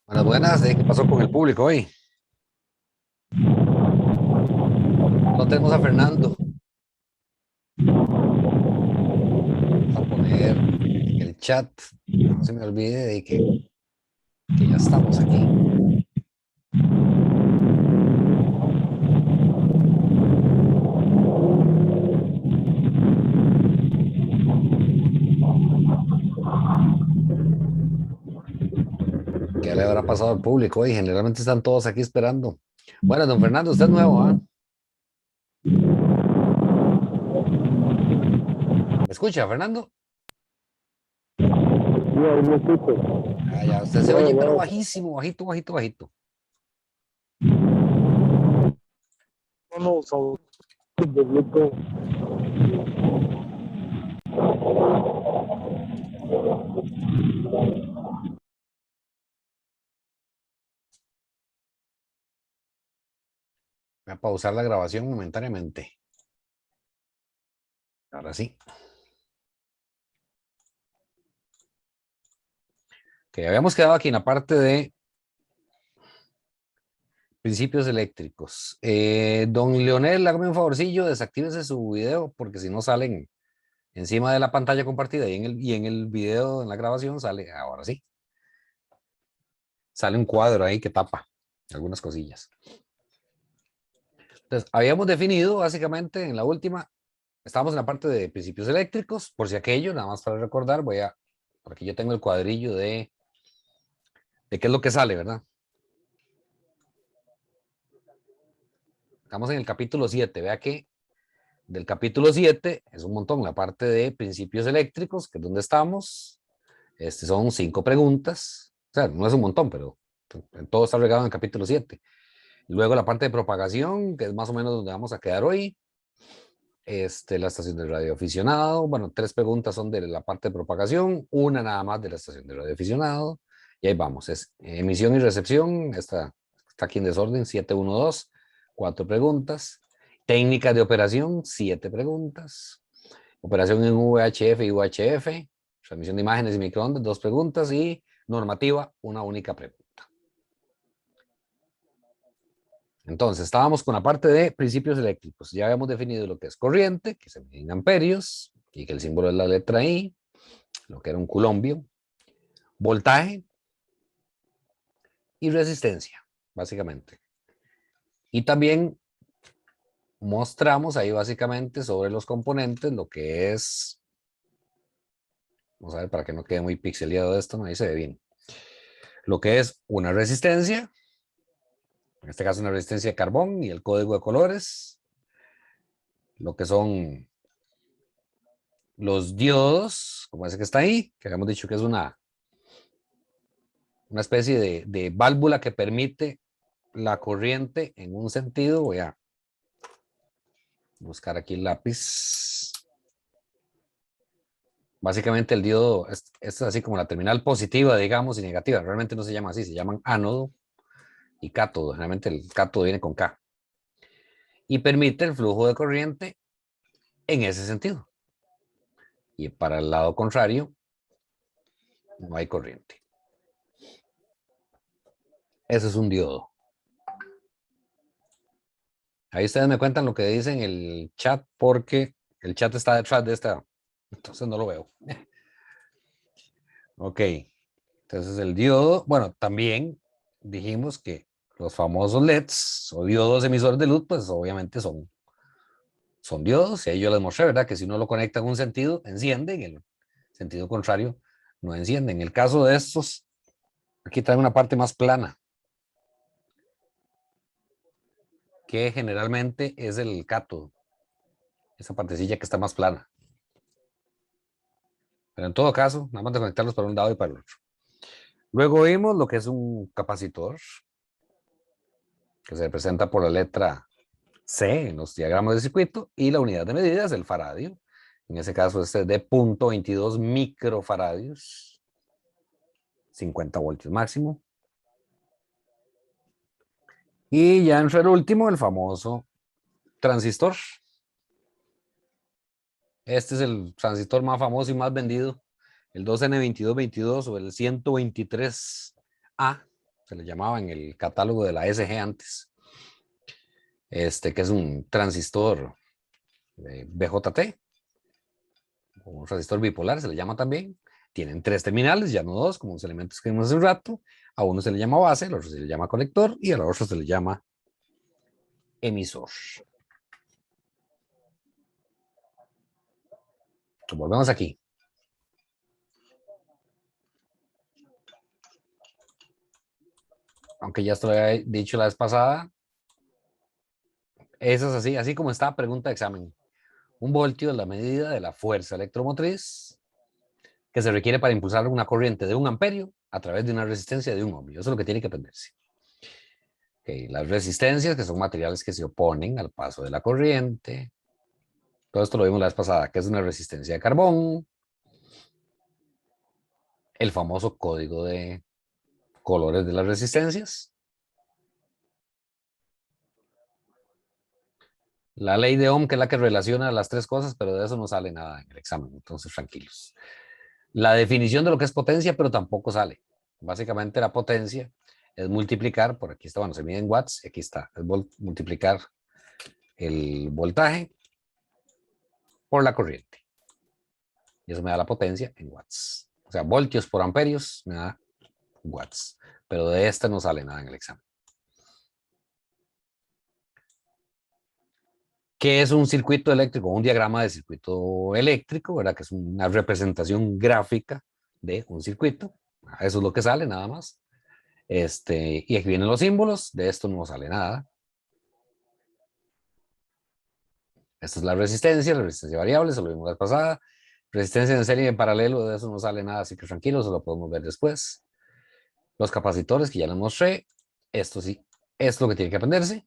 Buenas, buenas. ¿Qué pasó con el público hoy? No tenemos a Fernando. Vamos a poner en el chat, que no se me olvide de que ya estamos aquí. ¿Qué le habrá pasado al público hoy? Generalmente están todos aquí esperando. Bueno, don Fernando, usted es nuevo, ¿ah? ¿Me escucha, Fernando? Sí, ahí me escucho. Ah, ya, usted se oye, No, pero no, bajísimo, bajito, bajito, bajito. no, son de Bluetooth. Voy a pausar la grabación momentáneamente. Ahora sí. Que habíamos quedado aquí en la parte de principios eléctricos. Don Leonel, hágame un favorcillo, desactívese su video porque si no salen encima de la pantalla compartida y en el video, en la grabación, sale, ahora sí, sale un cuadro ahí que tapa algunas cosillas. Entonces, habíamos definido básicamente en la última, estábamos en la parte de principios eléctricos, por si aquello, nada más para recordar, por aquí yo tengo el cuadrillo de qué es lo que sale, ¿verdad? Estamos en el capítulo 7, vea que del capítulo 7 es un montón, la parte de principios eléctricos, que es donde estamos. Son 5 preguntas, o sea, no es un montón, pero todo está regado en el capítulo 7. Luego la parte de propagación, que es más o menos donde vamos a quedar hoy. La estación de radioaficionado. Bueno, 3 preguntas son de la parte de propagación, una nada más de la estación de radioaficionado. Y ahí vamos, es emisión y recepción, está aquí en desorden, 712, 4 preguntas. Técnicas de operación, 7 preguntas. Operación en VHF y UHF, transmisión de imágenes y microondas, 2 preguntas. Y normativa, una única pregunta. Entonces, estábamos con la parte de principios eléctricos. Ya habíamos definido lo que es corriente, que se mide en amperios, y que el símbolo es la letra I, lo que era un culombio, voltaje y resistencia, básicamente. Y también mostramos ahí básicamente sobre los componentes lo que es, vamos a ver para que no quede muy pixeleado esto, no, ahí se ve bien, lo que es una resistencia, en este caso una resistencia de carbón y el código de colores, lo que son los diodos, como ese que está ahí, que habíamos dicho que es una especie de válvula que permite la corriente en un sentido. Voy a buscar aquí el lápiz. Básicamente el diodo es así como la terminal positiva, digamos, y negativa. Realmente no se llama así, se llaman ánodo y cátodo. Realmente el cátodo viene con K. Y permite el flujo de corriente en ese sentido. Y para el lado contrario, no hay corriente. Ese es un diodo. Ahí ustedes me cuentan lo que dicen en el chat porque el chat está detrás de esta, entonces no lo veo. Ok, entonces el diodo, bueno, también dijimos que los famosos LEDs o diodos emisores de luz, pues obviamente son diodos, y ahí yo les mostré, ¿verdad? Que si uno lo conecta en un sentido, enciende, en el sentido contrario, no enciende. En el caso de estos, aquí traen una parte más plana, que generalmente es el cátodo, esa partecilla que está más plana. Pero en todo caso, nada más de conectarlos para un lado y para el otro. Luego vimos lo que es un capacitor, que se representa por la letra C en los diagramas de circuito, y la unidad de medida es el faradio. En ese caso este es de 0.22 microfaradios, 50 voltios máximo. Y ya entra el último, el famoso transistor. Este es el transistor más famoso y más vendido, el 2N2222 o el 123A. se le llamaba en el catálogo de la SG antes, que es un transistor BJT, o un transistor bipolar, se le llama también. Tienen 3 terminales, ya no 2, como los elementos que vimos hace un rato. A uno se le llama base, al otro se le llama colector y al otro se le llama emisor. Entonces, volvemos aquí. Aunque ya esto lo había dicho la vez pasada, eso es así, así como está, pregunta de examen. Un voltio es la medida de la fuerza electromotriz que se requiere para impulsar una corriente de 1 amperio a través de una resistencia de 1 ohmio. Eso es lo que tiene que aprenderse. Okay, las resistencias, que son materiales que se oponen al paso de la corriente. Todo esto lo vimos la vez pasada, que es una resistencia de carbón. El famoso código de colores de las resistencias. La ley de Ohm, que es la que relaciona las 3 cosas, pero de eso no sale nada en el examen, entonces tranquilos. La definición de lo que es potencia, pero tampoco sale. Básicamente la potencia es multiplicar, por aquí está, bueno, se mide en watts, aquí está, es multiplicar el voltaje por la corriente. Y eso me da la potencia en watts. O sea, voltios por amperios me da watts. Pero de esta no sale nada en el examen. ¿Qué es un circuito eléctrico? Un diagrama de circuito eléctrico, ¿verdad? Que es una representación gráfica de un circuito. Eso es lo que sale, nada más. Y aquí vienen los símbolos. De esto no sale nada. Esta es la resistencia variable, se lo vimos la vez pasada. Resistencia en serie y en paralelo, de eso no sale nada, así que tranquilo, se lo podemos ver después. Los capacitores que ya les mostré. Esto sí, es lo que tiene que aprenderse.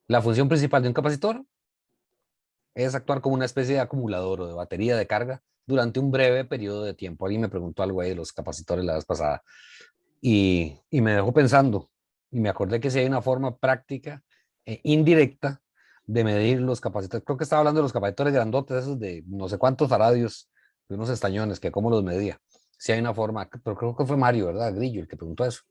La función principal de un capacitor es actuar como una especie de acumulador o de batería de carga durante un breve periodo de tiempo. Alguien me preguntó algo ahí de los capacitores la vez pasada y me dejó pensando y me acordé que si hay una forma práctica e indirecta de medir los capacitores. Creo que estaba hablando de los capacitores grandotes, esos de no sé cuántos faradios, de unos estañones, que cómo los medía. Si hay una forma, pero creo que fue Mario, ¿verdad? Grillo, el que preguntó eso.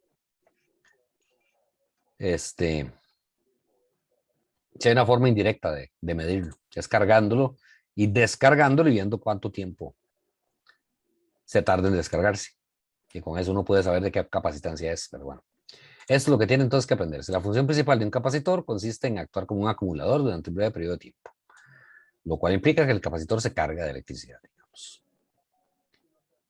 Si hay una forma indirecta de medirlo, es cargándolo y descargándolo y viendo cuánto tiempo se tarda en descargarse. Y con eso uno puede saber de qué capacitancia es, pero bueno. Esto es lo que tiene entonces que aprenderse. La función principal de un capacitor consiste en actuar como un acumulador durante un breve periodo de tiempo, lo cual implica que el capacitor se carga de electricidad, digamos.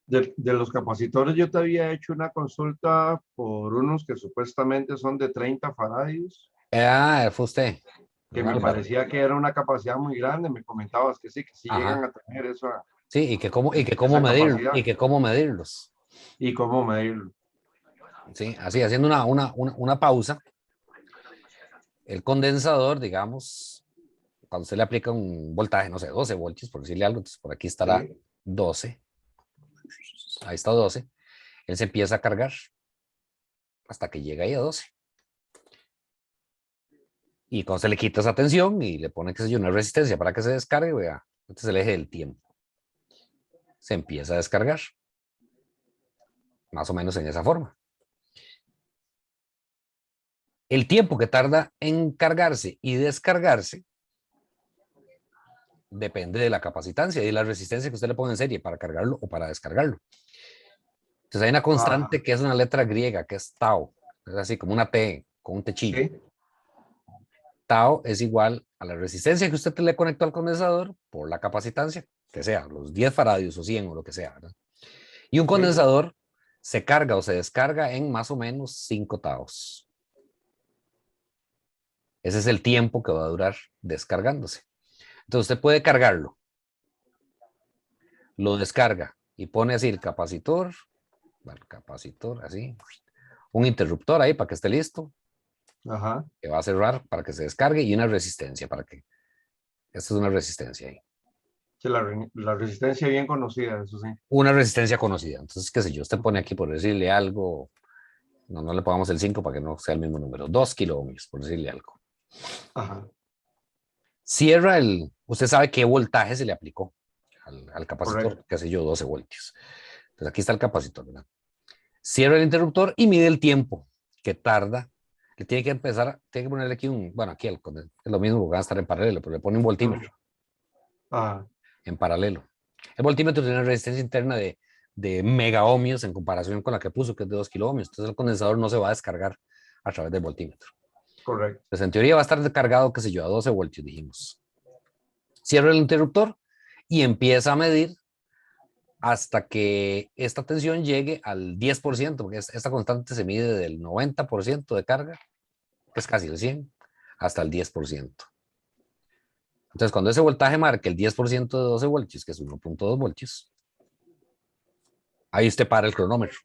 De los capacitores, yo te había hecho una consulta por unos que supuestamente son de 30 faradios, Fue usted. que me parecía que era una capacidad muy grande. Me comentabas que sí llegan a tener eso. Sí, y que cómo medirlos. Y cómo medirlo. Sí, así, haciendo una pausa. El condensador, digamos, cuando se le aplica un voltaje, no sé, 12 voltios, por decirle algo, entonces por aquí estará 12. Ahí está 12. Él se empieza a cargar hasta que llega ahí a 12. Y cuando se le quita esa tensión y le pone, qué sé yo, una resistencia para que se descargue, vea, este es el eje del tiempo. Se empieza a descargar. Más o menos en esa forma. El tiempo que tarda en cargarse y descargarse depende de la capacitancia y de la resistencia que usted le pone en serie para cargarlo o para descargarlo. Entonces hay una constante que es una letra griega, que es tau. Es así como una T con un techillo. ¿Sí? Tau es igual a la resistencia que usted le conectó al condensador por la capacitancia, que sea los 10 faradios o 100 o lo que sea, ¿verdad? Y un condensador se carga o se descarga en más o menos 5 taos. Ese es el tiempo que va a durar descargándose. Entonces usted puede cargarlo, lo descarga y pone así el capacitor, así, un interruptor ahí para que esté listo, que va a cerrar para que se descargue y una resistencia para que, esta es una resistencia ahí. Sí, la resistencia bien conocida, eso sí. Una resistencia conocida, entonces qué sé yo, usted pone aquí por decirle algo, no le pongamos el 5 para que no sea el mismo número, 2 kiloohmios por decirle algo. Cierra usted sabe qué voltaje se le aplicó al capacitor, qué sé yo, 12 voltios. Entonces aquí está el capacitor, ¿verdad? Cierra el interruptor y mide el tiempo que tarda. Le tiene que empezar, tiene que ponerle aquí bueno, aquí es lo mismo, porque van a estar en paralelo, pero le pone un voltímetro Ah, en paralelo. El voltímetro tiene una resistencia interna de mega ohmios en comparación con la que puso, que es de 2 kilo ohmios. Entonces el condensador no se va a descargar a través del voltímetro. correcto. Pues en teoría va a estar descargado, qué sé yo, a 12 voltios, dijimos. Cierra el interruptor y empieza a medir hasta que esta tensión llegue al 10%, porque esta constante se mide del 90% de carga, que es casi el 100, hasta el 10%. Entonces, cuando ese voltaje marque el 10% de 12 voltios, que es 1.2 voltios, ahí usted para el cronómetro.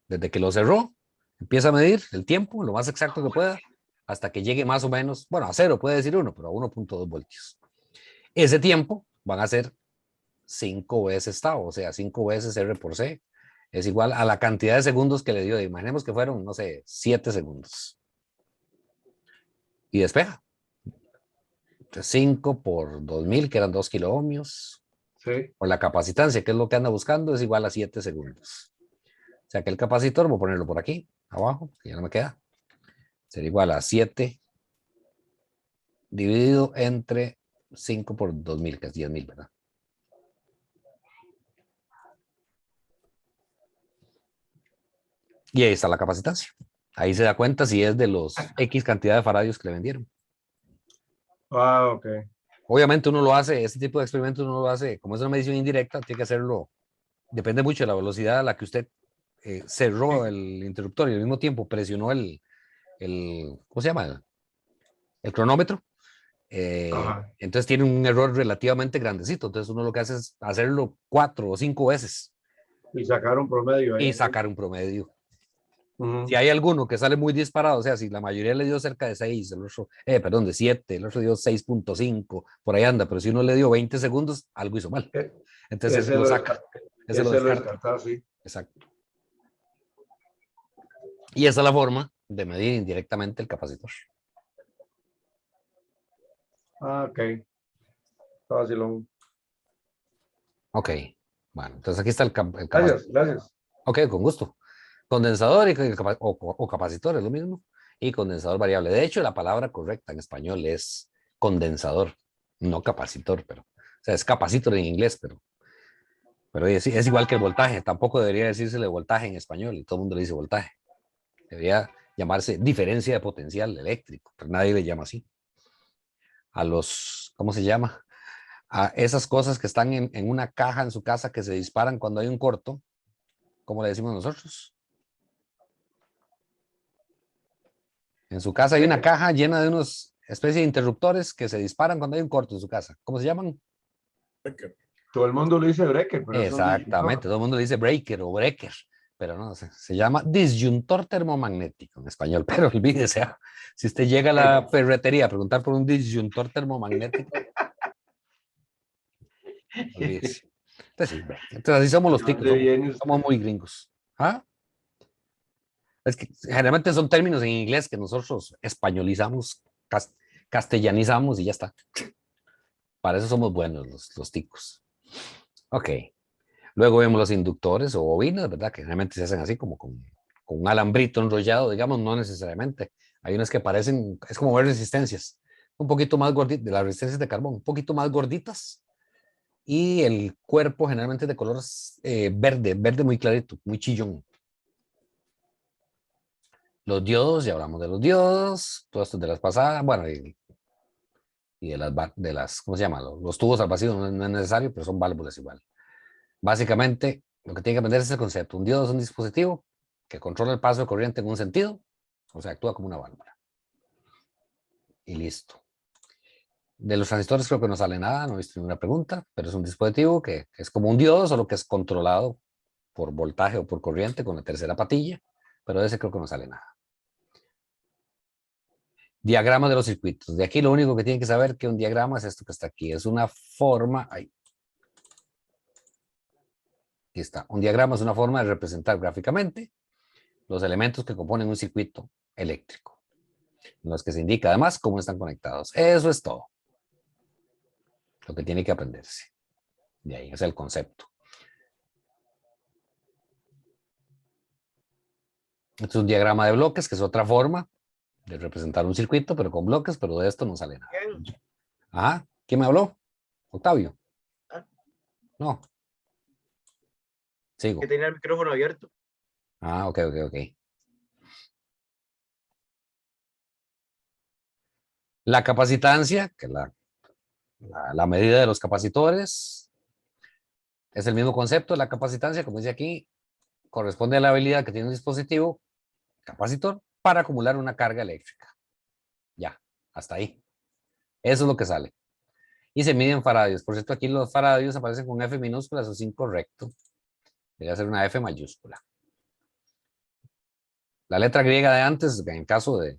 Desde que lo cerró, empieza a medir el tiempo, lo más exacto que pueda, hasta que llegue más o menos, bueno, a 0 puede decir 1, pero a 1.2 voltios. Ese tiempo van a ser 5 veces tau, o sea, 5 veces R por C, es igual a la cantidad de segundos que le dio. Imaginemos que fueron, no sé, 7 segundos. Y despeja. Entonces, 5 por 2000, que eran 2 kilo ohmios, Sí. por la capacitancia, que es lo que anda buscando, es igual a 7 segundos. O sea que el capacitor, voy a ponerlo por aquí, abajo, que ya no me queda, sería igual a 7 dividido entre 5 por 2000, que es 10.000, ¿verdad? Y ahí está la capacitancia. Ahí se da cuenta si es de los X cantidad de faradios que le vendieron. Ah, ok. Obviamente uno lo hace, este tipo de experimentos uno lo hace, como es una medición indirecta, tiene que hacerlo, depende mucho de la velocidad a la que usted cerró el interruptor y al mismo tiempo presionó ¿cómo se llama? El cronómetro. Ajá. Entonces tiene un error relativamente grandecito. Entonces uno lo que hace es hacerlo 4 o 5 veces Y sacar un promedio y ahí. sacar un promedio. Si Ujú. hay alguno que sale muy disparado, o sea, si la mayoría le dio cerca de 6, el otro, perdón, de 7, el otro dio 6.5, por ahí anda, pero si uno le dio 20 segundos, algo hizo mal. E- Entonces Ese lo lo, saca, ese lo ese lo descarta. descartaba, sí. Exacto. Y esa es la forma de medir indirectamente el capacitor. Ah, ok. Está vacilón. Ok, bueno, entonces aquí está el Gracias, capacitor. gracias. Ok, con gusto. Condensador o capacitor es lo mismo. Y condensador variable. De hecho, la palabra correcta en español es condensador, no capacitor, pero, o sea, es capacitor en inglés, pero es igual que el voltaje. Tampoco debería decírsele voltaje en español y todo el mundo le dice voltaje. Debería llamarse diferencia de potencial eléctrico, pero nadie le llama así. A ¿cómo se llama? A esas cosas que están en una caja en su casa que se disparan cuando hay un corto, ¿cómo le decimos nosotros? En su casa hay una Breaker. caja llena de unos especies de interruptores que se disparan cuando hay un corto en su casa. ¿Cómo se llaman? Todo el mundo le dice breaker, pero es un Exactamente, disyuntor. todo el mundo le dice breaker o breaker, pero no, se llama disyuntor termomagnético en español, pero olvídese, si usted llega a la ferretería a preguntar por un disyuntor termomagnético, olvídese. Entonces, sí, entonces así somos ¿De los ticos, dónde viene somos usted? muy gringos. ¿Ah? Es que generalmente son términos en inglés que nosotros españolizamos, castellanizamos y ya está. Para eso somos buenos los ticos. Ok. Luego vemos los inductores o bobinas, ¿verdad? Que generalmente se hacen así como con un alambrito enrollado, digamos, no necesariamente. Hay unas que parecen, es como ver resistencias, un poquito más gorditas, de las resistencias de carbón, un poquito más gorditas. Y el cuerpo generalmente es de color verde, verde muy clarito, muy chillón. Los diodos, ya hablamos de los diodos, todo esto de las pasadas, bueno, y de las, ¿cómo se llama? Los tubos al vacío no es necesario, pero son válvulas igual. Básicamente, lo que tiene que aprender es el concepto. Un diodo es un dispositivo que controla el paso de corriente en un sentido, o sea, actúa como una válvula. Y listo. De los transistores creo que no sale nada, no he visto ninguna pregunta, pero es un dispositivo que es como un diodo, solo que es controlado por voltaje o por corriente con la tercera patilla, pero de ese creo que no sale nada. Diagrama de los circuitos. De aquí lo único que tienen que saber que un diagrama es esto que está aquí. Es una forma, ahí está. Un diagrama es una forma de representar gráficamente los elementos que componen un circuito eléctrico, en los que se indica además cómo están conectados. Eso es todo lo que tiene que aprenderse. De ahí es el concepto. Este es un diagrama de bloques, que es otra forma de representar un circuito, pero con bloques, pero de esto no sale nada. ¿Quién? Ajá, ¿quién me habló? Octavio. Ah. No. Sigo. Que tenía el micrófono abierto. Ah, ok. La capacitancia, que es la medida de los capacitores, es el mismo concepto. La capacitancia, como dice aquí, corresponde a la habilidad que tiene un dispositivo capacitor para acumular una carga eléctrica. Ya, hasta ahí. Eso es lo que sale. Y se mide en faradios. Por cierto, aquí los faradios aparecen con F minúscula, eso es incorrecto. Debería ser una F mayúscula. La letra griega de antes, en caso de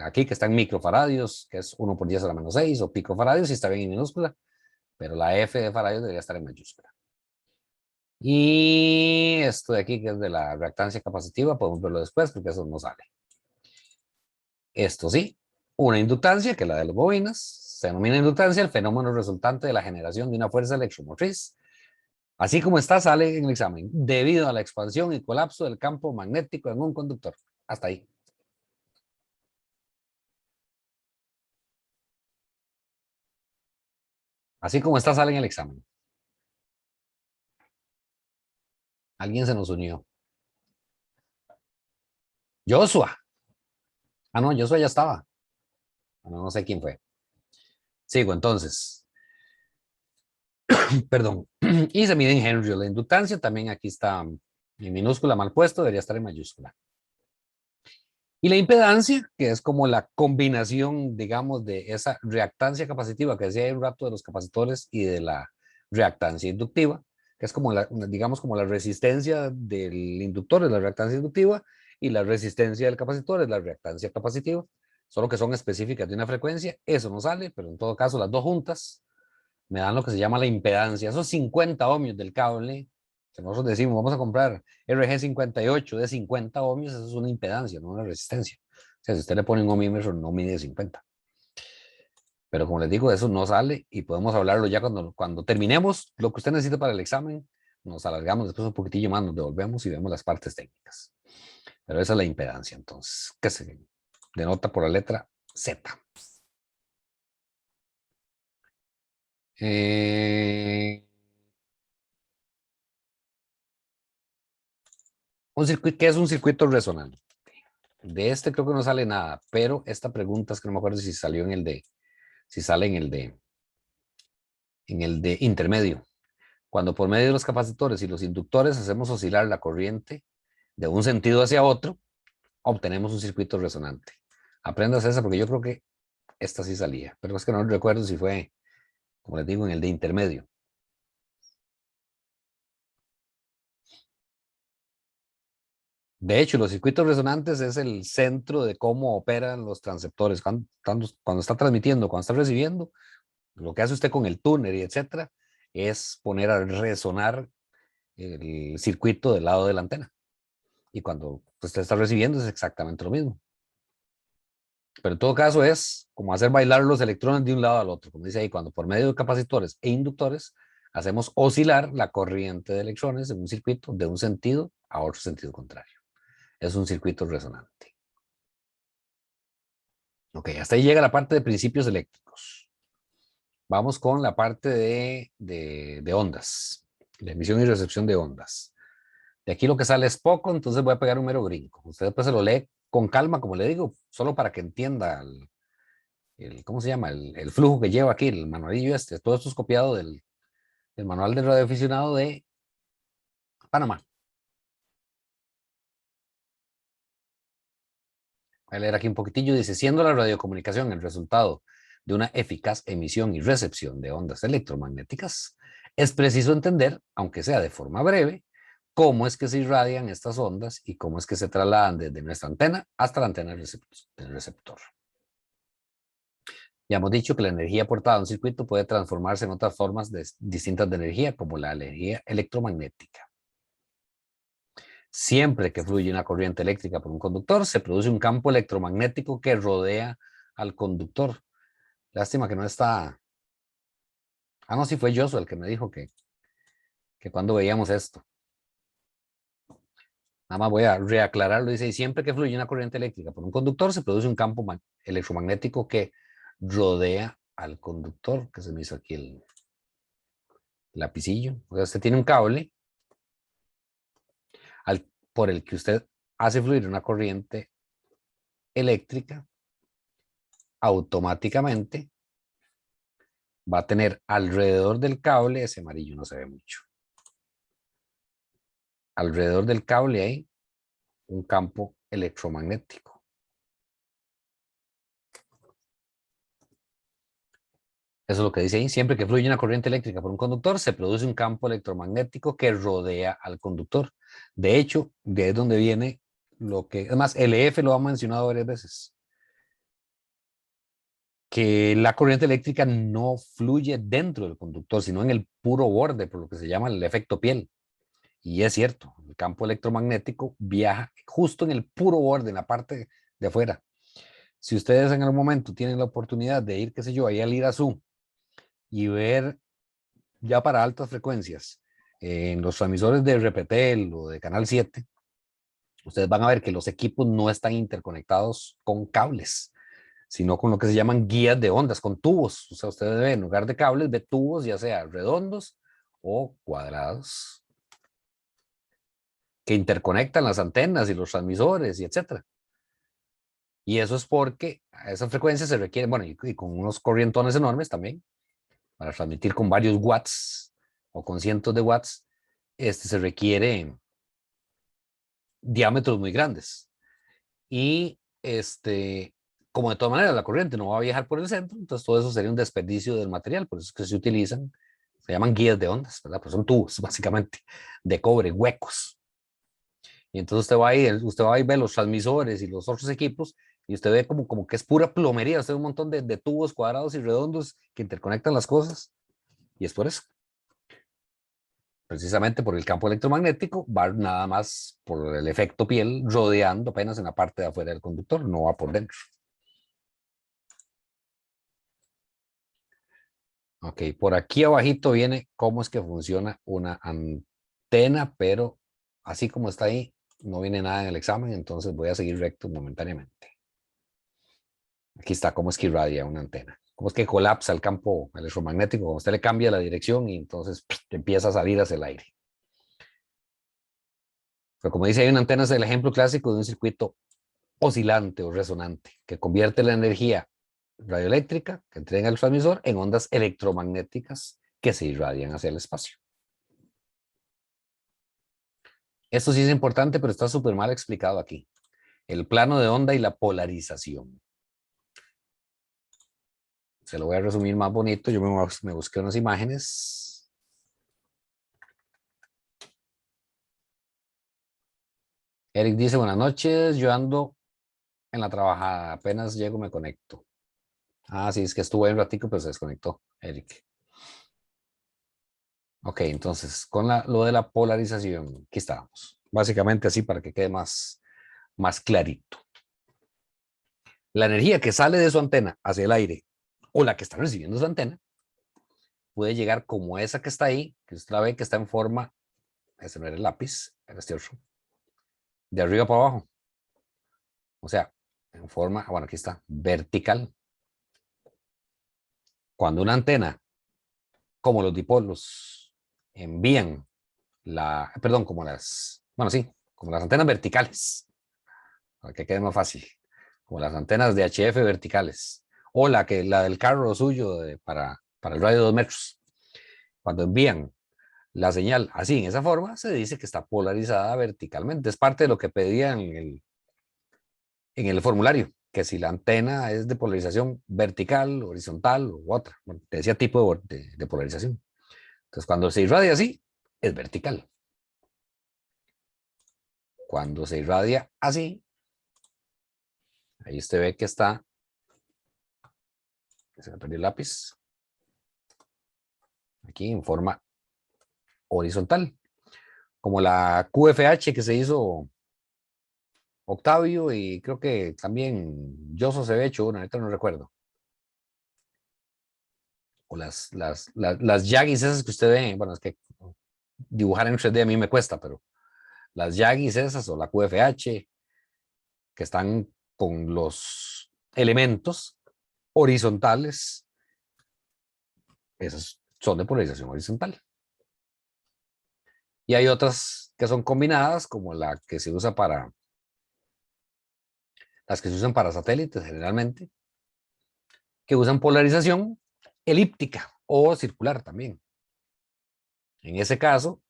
aquí que está en microfaradios, que es 1 por 10 a la menos 6, o picofaradios, sí está bien en minúscula, pero la F de faradios debería estar en mayúscula. Y esto de aquí, que es de la reactancia capacitiva, podemos verlo después porque eso no sale. Esto sí, una inductancia, que es la de las bobinas, se denomina inductancia el fenómeno resultante de la generación de una fuerza electromotriz. Así como está, sale en el examen, debido a la expansión y colapso del campo magnético en un conductor. Hasta ahí. Así como está, sale en el examen. Alguien se nos unió. Joshua. Ah, no, Joshua ya estaba. No, no sé quién fue. Sigo entonces. Perdón. Y se mide en Henry. La inductancia también aquí está en minúscula mal puesto, debería estar en mayúscula. Y la impedancia, que es como la combinación, digamos, de esa reactancia capacitiva que decía un rato de los capacitores y de la reactancia inductiva, que es como digamos, como la resistencia del inductor es la reactancia inductiva y la resistencia del capacitor es la reactancia capacitiva, solo que son específicas de una frecuencia. Eso no sale, pero en todo caso las dos juntas me dan lo que se llama la impedancia. Esos 50 ohmios del cable, que nosotros decimos, vamos a comprar RG58 de 50 ohmios, eso es una impedancia, no una resistencia. O sea, si usted le pone un ohmímetro, no mide 50. Pero como les digo, eso no sale y podemos hablarlo ya cuando terminemos lo que usted necesita para el examen. Nos alargamos después un poquitillo más, nos devolvemos y vemos las partes técnicas. Pero esa es la impedancia, entonces, que se denota por la letra Z. ¿Qué es un circuito resonante? De este creo que no sale nada, pero esta pregunta es que no me acuerdo si salió si sale en el de intermedio. Cuando por medio de los capacitores y los inductores hacemos oscilar la corriente de un sentido hacia otro, obtenemos un circuito resonante. Aprendas esa porque yo creo que esta sí salía, pero es que no recuerdo si fue, como les digo, en el de intermedio. De hecho, los circuitos resonantes es el centro de cómo operan los transceptores. Cuando está transmitiendo, cuando está recibiendo, lo que hace usted con el túnel y etcétera, es poner a resonar el circuito del lado de la antena. Y cuando usted está recibiendo es exactamente lo mismo. Pero en todo caso es como hacer bailar los electrones de un lado al otro. Como dice ahí, cuando por medio de capacitores e inductores hacemos oscilar la corriente de electrones en un circuito de un sentido a otro sentido contrario. Es un circuito resonante. Ok, hasta ahí llega la parte de principios eléctricos. Vamos con la parte de ondas, de emisión y recepción de ondas. De aquí lo que sale es poco, entonces voy a pegar un mero brinco. Usted después se lo lee con calma, como le digo, solo para que entienda ¿cómo se llama? El flujo que lleva aquí, el manualillo este. Todo esto es copiado del manual de radioaficionado de Panamá. Voy a leer aquí un poquitillo. Dice, siendo la radiocomunicación el resultado de una eficaz emisión y recepción de ondas electromagnéticas, es preciso entender, aunque sea de forma breve, cómo es que se irradian estas ondas y cómo es que se trasladan desde nuestra antena hasta la antena del receptor. Ya hemos dicho que la energía aportada a un circuito puede transformarse en otras formas distintas de energía, como la energía electromagnética. Siempre que fluye una corriente eléctrica por un conductor, se produce un campo electromagnético que rodea al conductor. Lástima que no está... Ah, no, sí fue Joshua el que me dijo que cuando veíamos esto. Nada más voy a reaclararlo. Dice, y siempre que fluye una corriente eléctrica por un conductor, se produce un campo electromagnético que rodea al conductor, que se me hizo aquí el lapicillo. O sea, usted tiene un cable por el que usted hace fluir una corriente eléctrica, automáticamente va a tener alrededor del cable, ese amarillo no se ve mucho, alrededor del cable hay un campo electromagnético. Eso es lo que dice ahí. Siempre que fluye una corriente eléctrica por un conductor, se produce un campo electromagnético que rodea al conductor. De hecho, de ahí es donde viene lo que, además, LF lo ha mencionado varias veces, que la corriente eléctrica no fluye dentro del conductor, sino en el puro borde, por lo que se llama el efecto piel. Y es cierto, el campo electromagnético viaja justo en el puro borde, en la parte de afuera. Si ustedes en algún momento tienen la oportunidad de ir, qué sé yo, ahí al Irazú y ver ya para altas frecuencias en los transmisores de Repetel o de Canal 7, ustedes van a ver que los equipos no están interconectados con cables, sino con lo que se llaman guías de ondas, con tubos. O sea, ustedes ven, en lugar de cables, ve tubos, ya sea redondos o cuadrados, que interconectan las antenas y los transmisores y etcétera. Y eso es porque a esas frecuencias se requiere, bueno, y con unos corrientones enormes también, para transmitir con varios watts o con cientos de watts, se requiere diámetros muy grandes. Y como de todas maneras la corriente no va a viajar por el centro, entonces todo eso sería un desperdicio del material, por eso es que se utilizan, se llaman guías de ondas, ¿verdad? Pues son tubos básicamente de cobre, huecos. Y entonces usted va a ver los transmisores y los otros equipos y usted ve como que es pura plomería, usted ve un montón de tubos cuadrados y redondos que interconectan las cosas y es por eso. Precisamente por el campo electromagnético, va nada más por el efecto piel rodeando apenas en la parte de afuera del conductor, no va por dentro. Ok, por aquí abajito viene cómo es que funciona una antena, pero así como está ahí, no viene nada en el examen, entonces voy a seguir recto momentáneamente. Aquí está cómo es que irradia una antena. Cómo es que colapsa el campo electromagnético cuando usted le cambia la dirección y entonces empieza a salir hacia el aire. Pero como dice, hay una antena, es el ejemplo clásico de un circuito oscilante o resonante que convierte la energía radioeléctrica que entrega el transmisor en ondas electromagnéticas que se irradian hacia el espacio. Esto sí es importante, pero está súper mal explicado aquí. El plano de onda y la polarización. Se lo voy a resumir más bonito. Yo me busqué unas imágenes. Eric dice, buenas noches, yo ando en la trabajada, apenas llego me conecto. Ah, sí, es que estuvo ahí un ratico, pero se desconectó, Eric. Ok, entonces, con lo de la polarización, aquí estábamos. Básicamente así para que quede más clarito. La energía que sale de su antena hacia el aire o la que está recibiendo su antena puede llegar como esa que está ahí, que usted la ve que está en forma, ese no era el lápiz, era este otro, de arriba para abajo. O sea, en forma, bueno, aquí está, vertical. Cuando una antena, como los dipolos, envían como como las antenas verticales, para que quede más fácil, como las antenas de HF verticales, o la del carro suyo para el radio de 2 metros. Cuando envían la señal así, en esa forma, se dice que está polarizada verticalmente. Es parte de lo que pedían en el formulario, que si la antena es de polarización vertical, horizontal u otra. Bueno, te decía tipo de polarización. Entonces, cuando se irradia así, es vertical. Cuando se irradia así, ahí usted ve que está, se me perdió el lápiz, aquí en forma horizontal, como la QFH que se hizo Octavio y creo que también Yoso se había hecho una, ahorita no recuerdo. O las Yagis esas que usted ve, bueno, es que dibujar en 3D a mí me cuesta, pero Las Yagis esas o la QFH, que están con los elementos horizontales, esas son de polarización horizontal. Y hay otras que son combinadas, como la que se usa para, las que se usan para satélites generalmente, que usan polarización elíptica o circular también. En ese caso,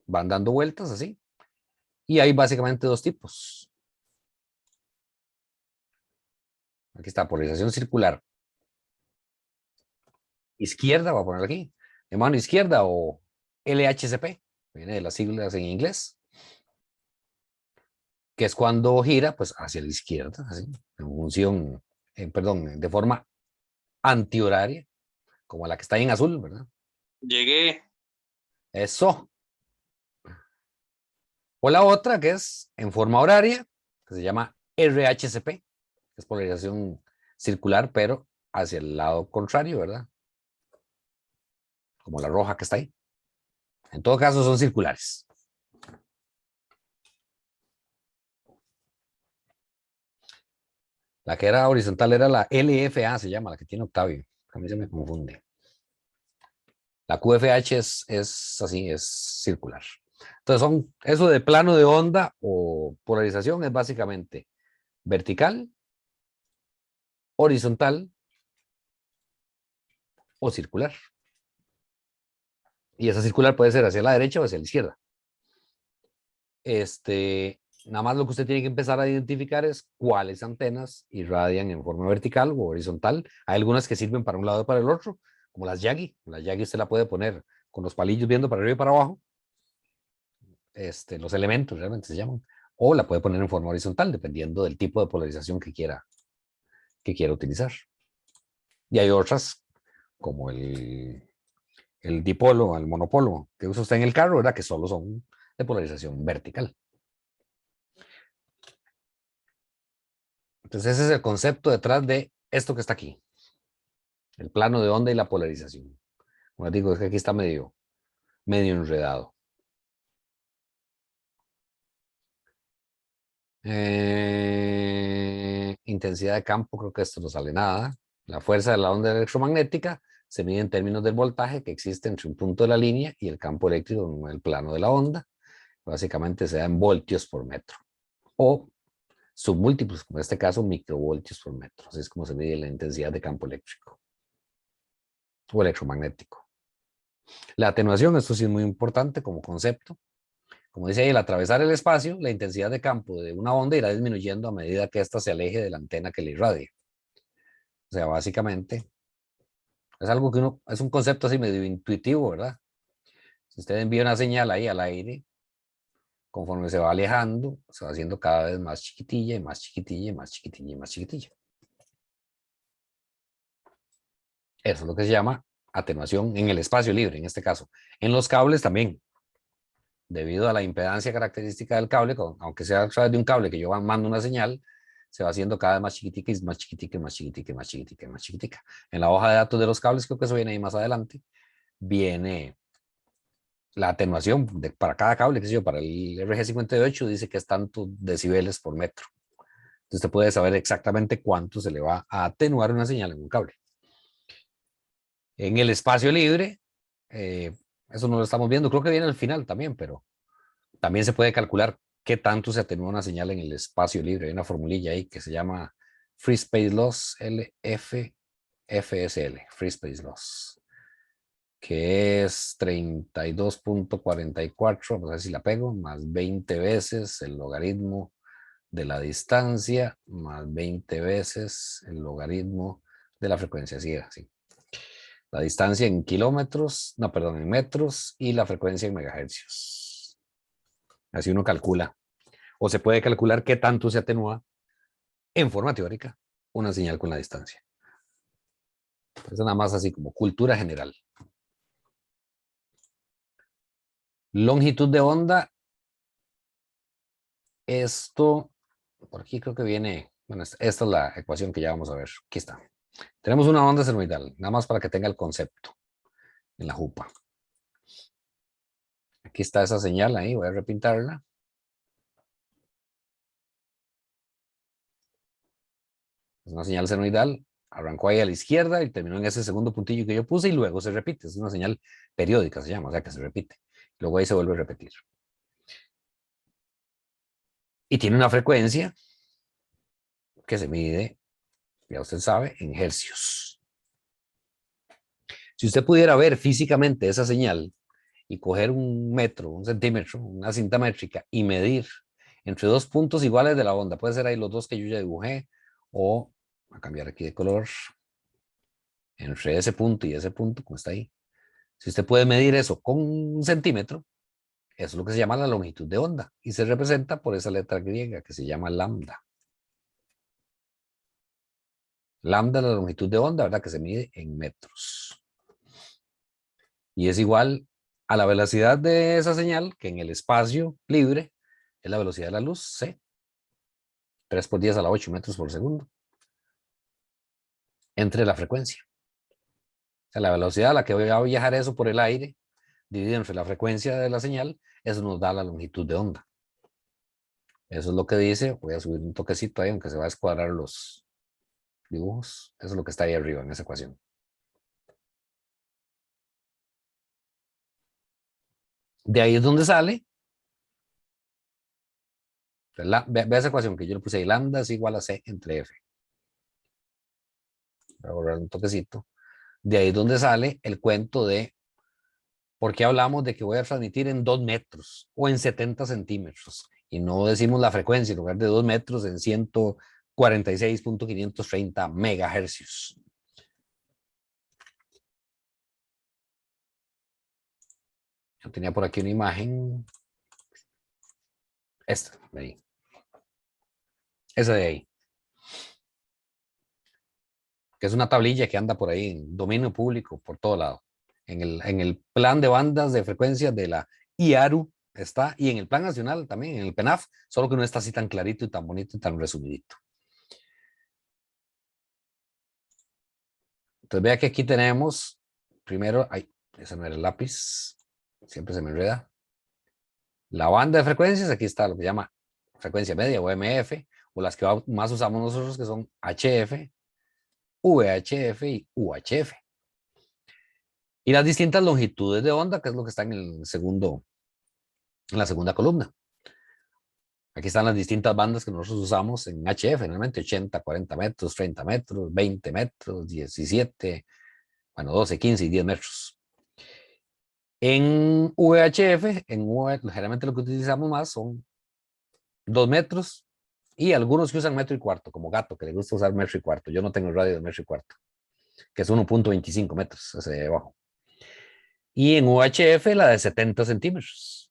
van dando vueltas así. Y hay básicamente dos tipos. Aquí está, polarización circular. Izquierda, voy a poner aquí, de mano izquierda o LHCP, viene de las siglas en inglés, que es cuando gira pues hacia la izquierda, así, en función, perdón, de forma antihoraria, como la que está en azul, ¿verdad? Llegué. Eso. O la otra que es en forma horaria, que se llama RHCP, que es polarización circular, pero hacia el lado contrario, ¿verdad? Como la roja que está ahí. En todo caso son circulares. La que era horizontal era la LFA, se llama, la que tiene Octavio. A mí se me confunde. La QFH es así, es circular. Entonces, eso de plano de onda o polarización es básicamente vertical, horizontal o circular. Y esa circular puede ser hacia la derecha o hacia la izquierda. Nada más lo que usted tiene que empezar a identificar es cuáles antenas irradian en forma vertical o horizontal. Hay algunas que sirven para un lado y para el otro, como las Yagi. La Yagi usted la puede poner con los palillos viendo para arriba y para abajo. Los elementos realmente se llaman. O la puede poner en forma horizontal, dependiendo del tipo de polarización que quiera utilizar. Y hay otras, como el dipolo, el monopolo que usa usted en el carro, ¿verdad? Que solo son de polarización vertical. Entonces ese es el concepto detrás de esto que está aquí. El plano de onda y la polarización. Como les digo, es que aquí está medio enredado. Intensidad de campo, creo que esto no sale nada. La fuerza de la onda electromagnética se mide en términos del voltaje que existe entre un punto de la línea y el campo eléctrico en el plano de la onda. Básicamente se da en voltios por metro. O submúltiplos, como en este caso microvoltios por metro. Así es como se mide la intensidad de campo eléctrico o electromagnético. La atenuación, esto sí es muy importante como concepto. Como dice ahí, al atravesar el espacio, la intensidad de campo de una onda irá disminuyendo a medida que ésta se aleje de la antena que le irradia. O sea, básicamente, es algo que es un concepto así medio intuitivo, ¿verdad? Si usted envía una señal ahí al aire, conforme se va alejando, se va haciendo cada vez más chiquitilla y más chiquitilla y más chiquitilla y más chiquitilla. Eso es lo que se llama atenuación en el espacio libre, en este caso. En los cables también, debido a la impedancia característica del cable, aunque sea a través de un cable que yo mando una señal, se va haciendo cada vez más chiquitica y más chiquitica y más chiquitica y más chiquitica y más chiquitica. En la hoja de datos de los cables, creo que eso viene ahí más adelante, viene la atenuación para cada cable, que sé yo, para el RG58 dice que es tantos decibeles por metro. Entonces usted puede saber exactamente cuánto se le va a atenuar una señal en un cable. En el espacio libre, eso no lo estamos viendo, creo que viene al final también, pero también se puede calcular qué tanto se atenúa una señal en el espacio libre. Hay una formulilla ahí que se llama Free Space Loss, LFFSL, Free Space Loss, que es 32.44, no sé si la pego, más 20 veces el logaritmo de la distancia, más 20 veces el logaritmo de la frecuencia. Así es, así. La distancia en kilómetros, no, perdón, en metros y la frecuencia en megahercios. Así uno calcula. O se puede calcular qué tanto se atenúa en forma teórica una señal con la distancia. Es nada más así como cultura general. Longitud de onda. Esto, por aquí creo que viene, bueno, esta es la ecuación que ya vamos a ver. Aquí está. Tenemos una onda senoidal, nada más para que tenga el concepto en la jupa. Aquí está esa señal ahí, voy a repintarla. Es una señal senoidal, arrancó ahí a la izquierda y terminó en ese segundo puntillo que yo puse y luego se repite. Es una señal periódica, se llama, o sea que se repite. Luego ahí se vuelve a repetir. Y tiene una frecuencia que se mide, ya usted sabe, en hercios. Si usted pudiera ver físicamente esa señal y coger un metro, un centímetro, una cinta métrica y medir entre dos puntos iguales de la onda, puede ser ahí los dos que yo ya dibujé, o a cambiar aquí de color, entre ese punto y ese punto, como está ahí. Si usted puede medir eso con un centímetro, eso es lo que se llama la longitud de onda y se representa por esa letra griega que se llama lambda. Lambda es la longitud de onda, ¿verdad? Que se mide en metros. Y es igual a la velocidad de esa señal, que en el espacio libre es la velocidad de la luz, c. 3 por 10 a la 8 metros por segundo. Entre la frecuencia. O sea, la velocidad a la que va a viajar eso por el aire, dividido entre la frecuencia de la señal, eso nos da la longitud de onda. Eso es lo que dice, voy a subir un toquecito ahí, aunque se va a descuadrar los dibujos. Eso es lo que está ahí arriba en esa ecuación. De ahí es donde sale. Ve esa ecuación que yo le puse ahí, lambda es igual a C entre F. Voy a borrar un toquecito. De ahí es donde sale el cuento de por qué hablamos de que voy a transmitir en 2 metros o en 70 centímetros. Y no decimos la frecuencia, en lugar de 2 metros en 146.530 megahercios. Yo tenía por aquí una imagen. Esta, de ahí. Esa de ahí. Que es una tablilla que anda por ahí en dominio público, por todo lado. En el plan de bandas de frecuencias de la IARU está, y en el plan nacional también, en el PENAF, solo que no está así tan clarito y tan bonito y tan resumidito. Entonces vea que aquí tenemos, primero, ay, ese no era el lápiz, siempre se me enreda. La banda de frecuencias, aquí está lo que se llama frecuencia media o MF, o las que más usamos nosotros, que son HF, VHF y UHF. Y las distintas longitudes de onda, que es lo que está en el segundo, en la segunda columna. Aquí están las distintas bandas que nosotros usamos en HF, generalmente 80, 40 metros, 30 metros, 20 metros, 17, bueno, 12, 15 y 10 metros. En VHF, generalmente lo que utilizamos más son 2 metros y algunos que usan metro y cuarto, como Gato, que le gusta usar metro y cuarto. Yo no tengo el radio de metro y cuarto, que es 1.25 metros, ese de abajo. Y en UHF la de 70 centímetros.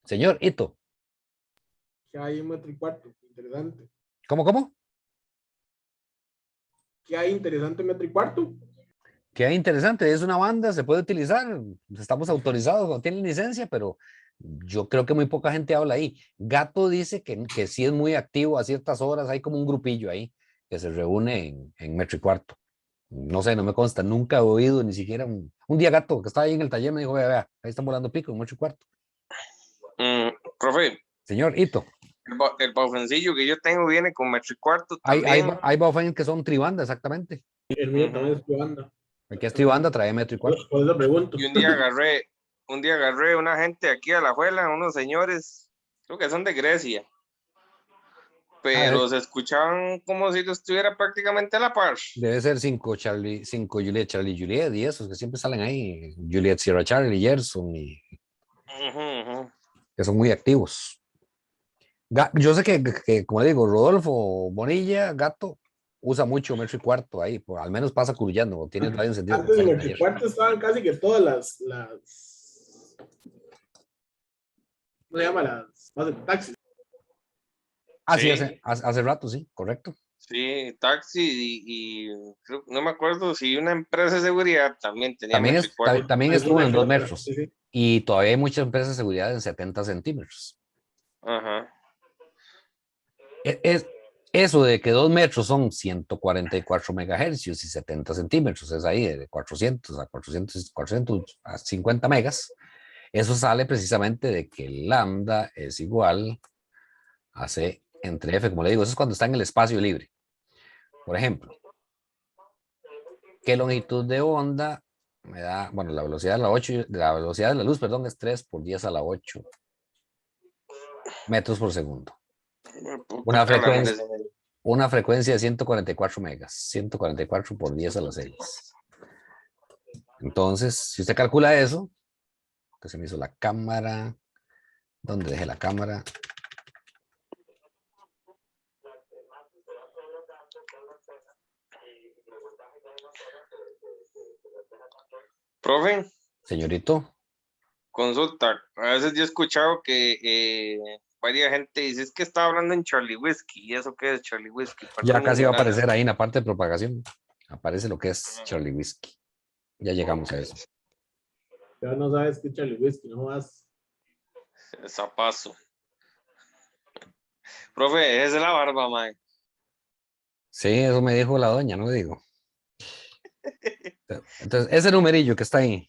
Señor Ito. Que hay un metro y cuarto, interesante. ¿Cómo? ¿Qué hay interesante metro y cuarto? Qué interesante, es una banda, se puede utilizar, estamos autorizados, no tienen licencia, pero yo creo que muy poca gente habla ahí. Gato dice que sí es muy activo a ciertas horas, hay como un grupillo ahí que se reúne en metro y cuarto. No sé, no me consta, nunca he oído ni siquiera un día Gato que estaba ahí en el taller me dijo, vea, ahí están volando pico en metro y cuarto. Profe, Señor Ito. el baufancillo que yo tengo viene con metro y cuarto también. Hay baufens que son tribanda, exactamente. El mío también es banda. El que es tribanda trae metro y cuarto. Por eso pregunto. Y un día agarré una gente aquí a la abuela, unos señores, creo que son de Grecia, pero se escuchaban como si lo estuviera prácticamente a la par. Debe ser 5 Juliet, Charlie Juliet y esos que siempre salen ahí, Juliet Sierra Charlie, Gerson, y que son muy activos. Yo sé que, como digo, Rodolfo Bonilla, Gato, usa mucho metro y cuarto ahí, al menos pasa curullando, o tiene el radio encendido. Antes de metro y cuarto estaban casi que todas las ¿cómo se llama? Las bases de taxis. Sí, Sí. hace rato, sí, correcto. Sí, taxi y creo, no me acuerdo si una empresa de seguridad también tenía metro y cuarto. También estuvo en 2 metros. Sí. Y todavía hay muchas empresas de seguridad en 70 centímetros. Ajá. Eso de que 2 metros son 144 megahercios y 70 centímetros, es ahí de 400 a 450 megas. Eso sale precisamente de que lambda es igual a C entre F, como le digo, eso es cuando está en el espacio libre. Por ejemplo, ¿qué longitud de onda me da? Bueno, la velocidad de la luz, perdón, es 3 por 10 a la 8 metros por segundo. Puta calambre, señor. Una frecuencia de 144 megas, 144 por 10 a la 6. Entonces, si usted calcula eso, que se me hizo la cámara, ¿dónde dejé la cámara? Profe, Señorito, consulta. A veces yo he escuchado que varias gente dice, es que está hablando en Charlie Whiskey. ¿Y eso qué es Charlie Whiskey? ya Perdón mi casi va a ignorancia. aparecer ahí en la parte de propagación. Aparece lo que es Charlie Whiskey. Ya llegamos a eso. Ya no sabes que Charlie Whiskey, no más. Zapazo. Profe, esa es la barba, man. Sí, eso me dijo la doña, no digo. Entonces, ese numerillo que está ahí,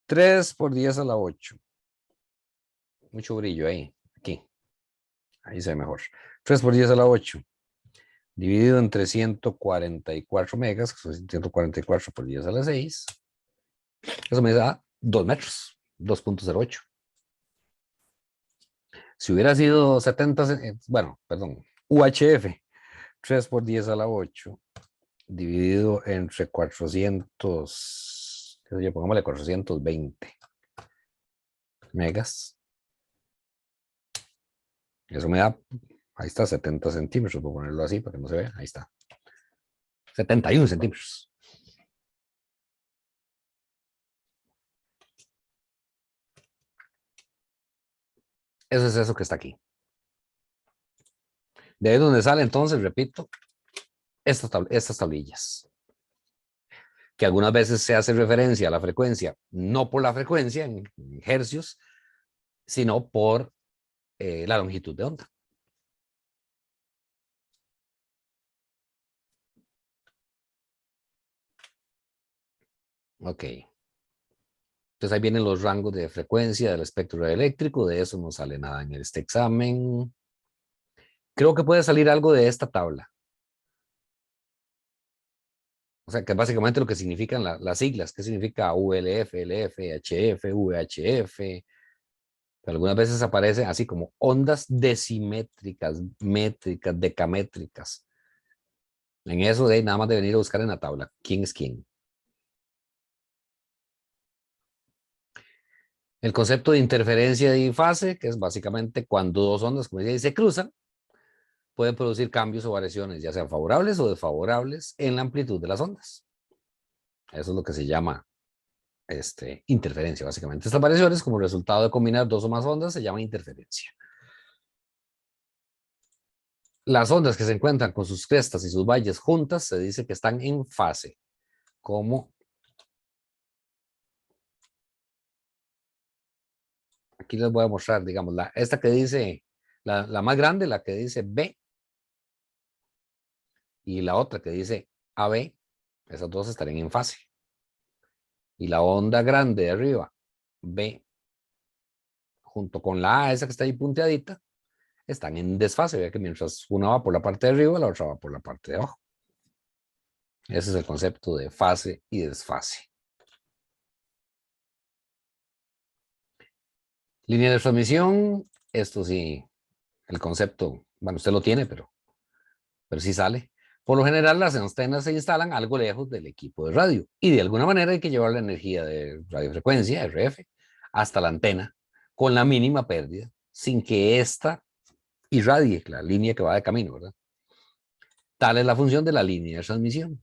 3 por 10 a la 8. Mucho brillo ahí, aquí. Ahí se ve mejor. 3 por 10 a la 8. Dividido entre 144 megas, que son 144 por 10 a la 6. Eso me da 2 metros, 2.08. Si hubiera sido 70, bueno, perdón, UHF, 3 por 10 a la 8, dividido entre 400, qué sé yo, pongámosle 420 megas. Eso me da, ahí está, 70 centímetros, voy a ponerlo así para que no se vea, ahí está. 71 centímetros. Eso es eso que está aquí. De ahí es donde sale entonces, repito, estas tablillas. Que algunas veces se hace referencia a la frecuencia, no por la frecuencia en hercios, sino por la longitud de onda. Ok. Entonces ahí vienen los rangos de frecuencia del espectro radioeléctrico. De eso no sale nada en este examen. Creo que puede salir algo de esta tabla. O sea, que es básicamente lo que significan las siglas. ¿Qué significa ULF, LF, HF, VHF? Algunas veces aparecen así como ondas decimétricas, métricas, decamétricas. En eso de ahí nada más de venir a buscar en la tabla quién es quién. El concepto de interferencia de fase, que es básicamente cuando dos ondas, como decía, se cruzan, pueden producir cambios o variaciones, ya sean favorables o desfavorables, en la amplitud de las ondas. Eso es lo que se llama interferencia, básicamente. Estas variaciones, como resultado de combinar dos o más ondas, se llaman interferencia. Las ondas que se encuentran con sus crestas y sus valles juntas, se dice que están en fase, como aquí les voy a mostrar, digamos, esta que dice, la más grande, la que dice B, y la otra que dice AB, esas dos estarían en fase. Y la onda grande de arriba, B, junto con la A, esa que está ahí punteadita, están en desfase. Vea que mientras una va por la parte de arriba, la otra va por la parte de abajo. Ese es el concepto de fase y desfase. Línea de transmisión, esto sí, el concepto, bueno, usted lo tiene, pero sí sale. Por lo general, las antenas se instalan algo lejos del equipo de radio y de alguna manera hay que llevar la energía de radiofrecuencia, RF, hasta la antena con la mínima pérdida, sin que ésta irradie la línea que va de camino, ¿verdad? Tal es la función de la línea de transmisión.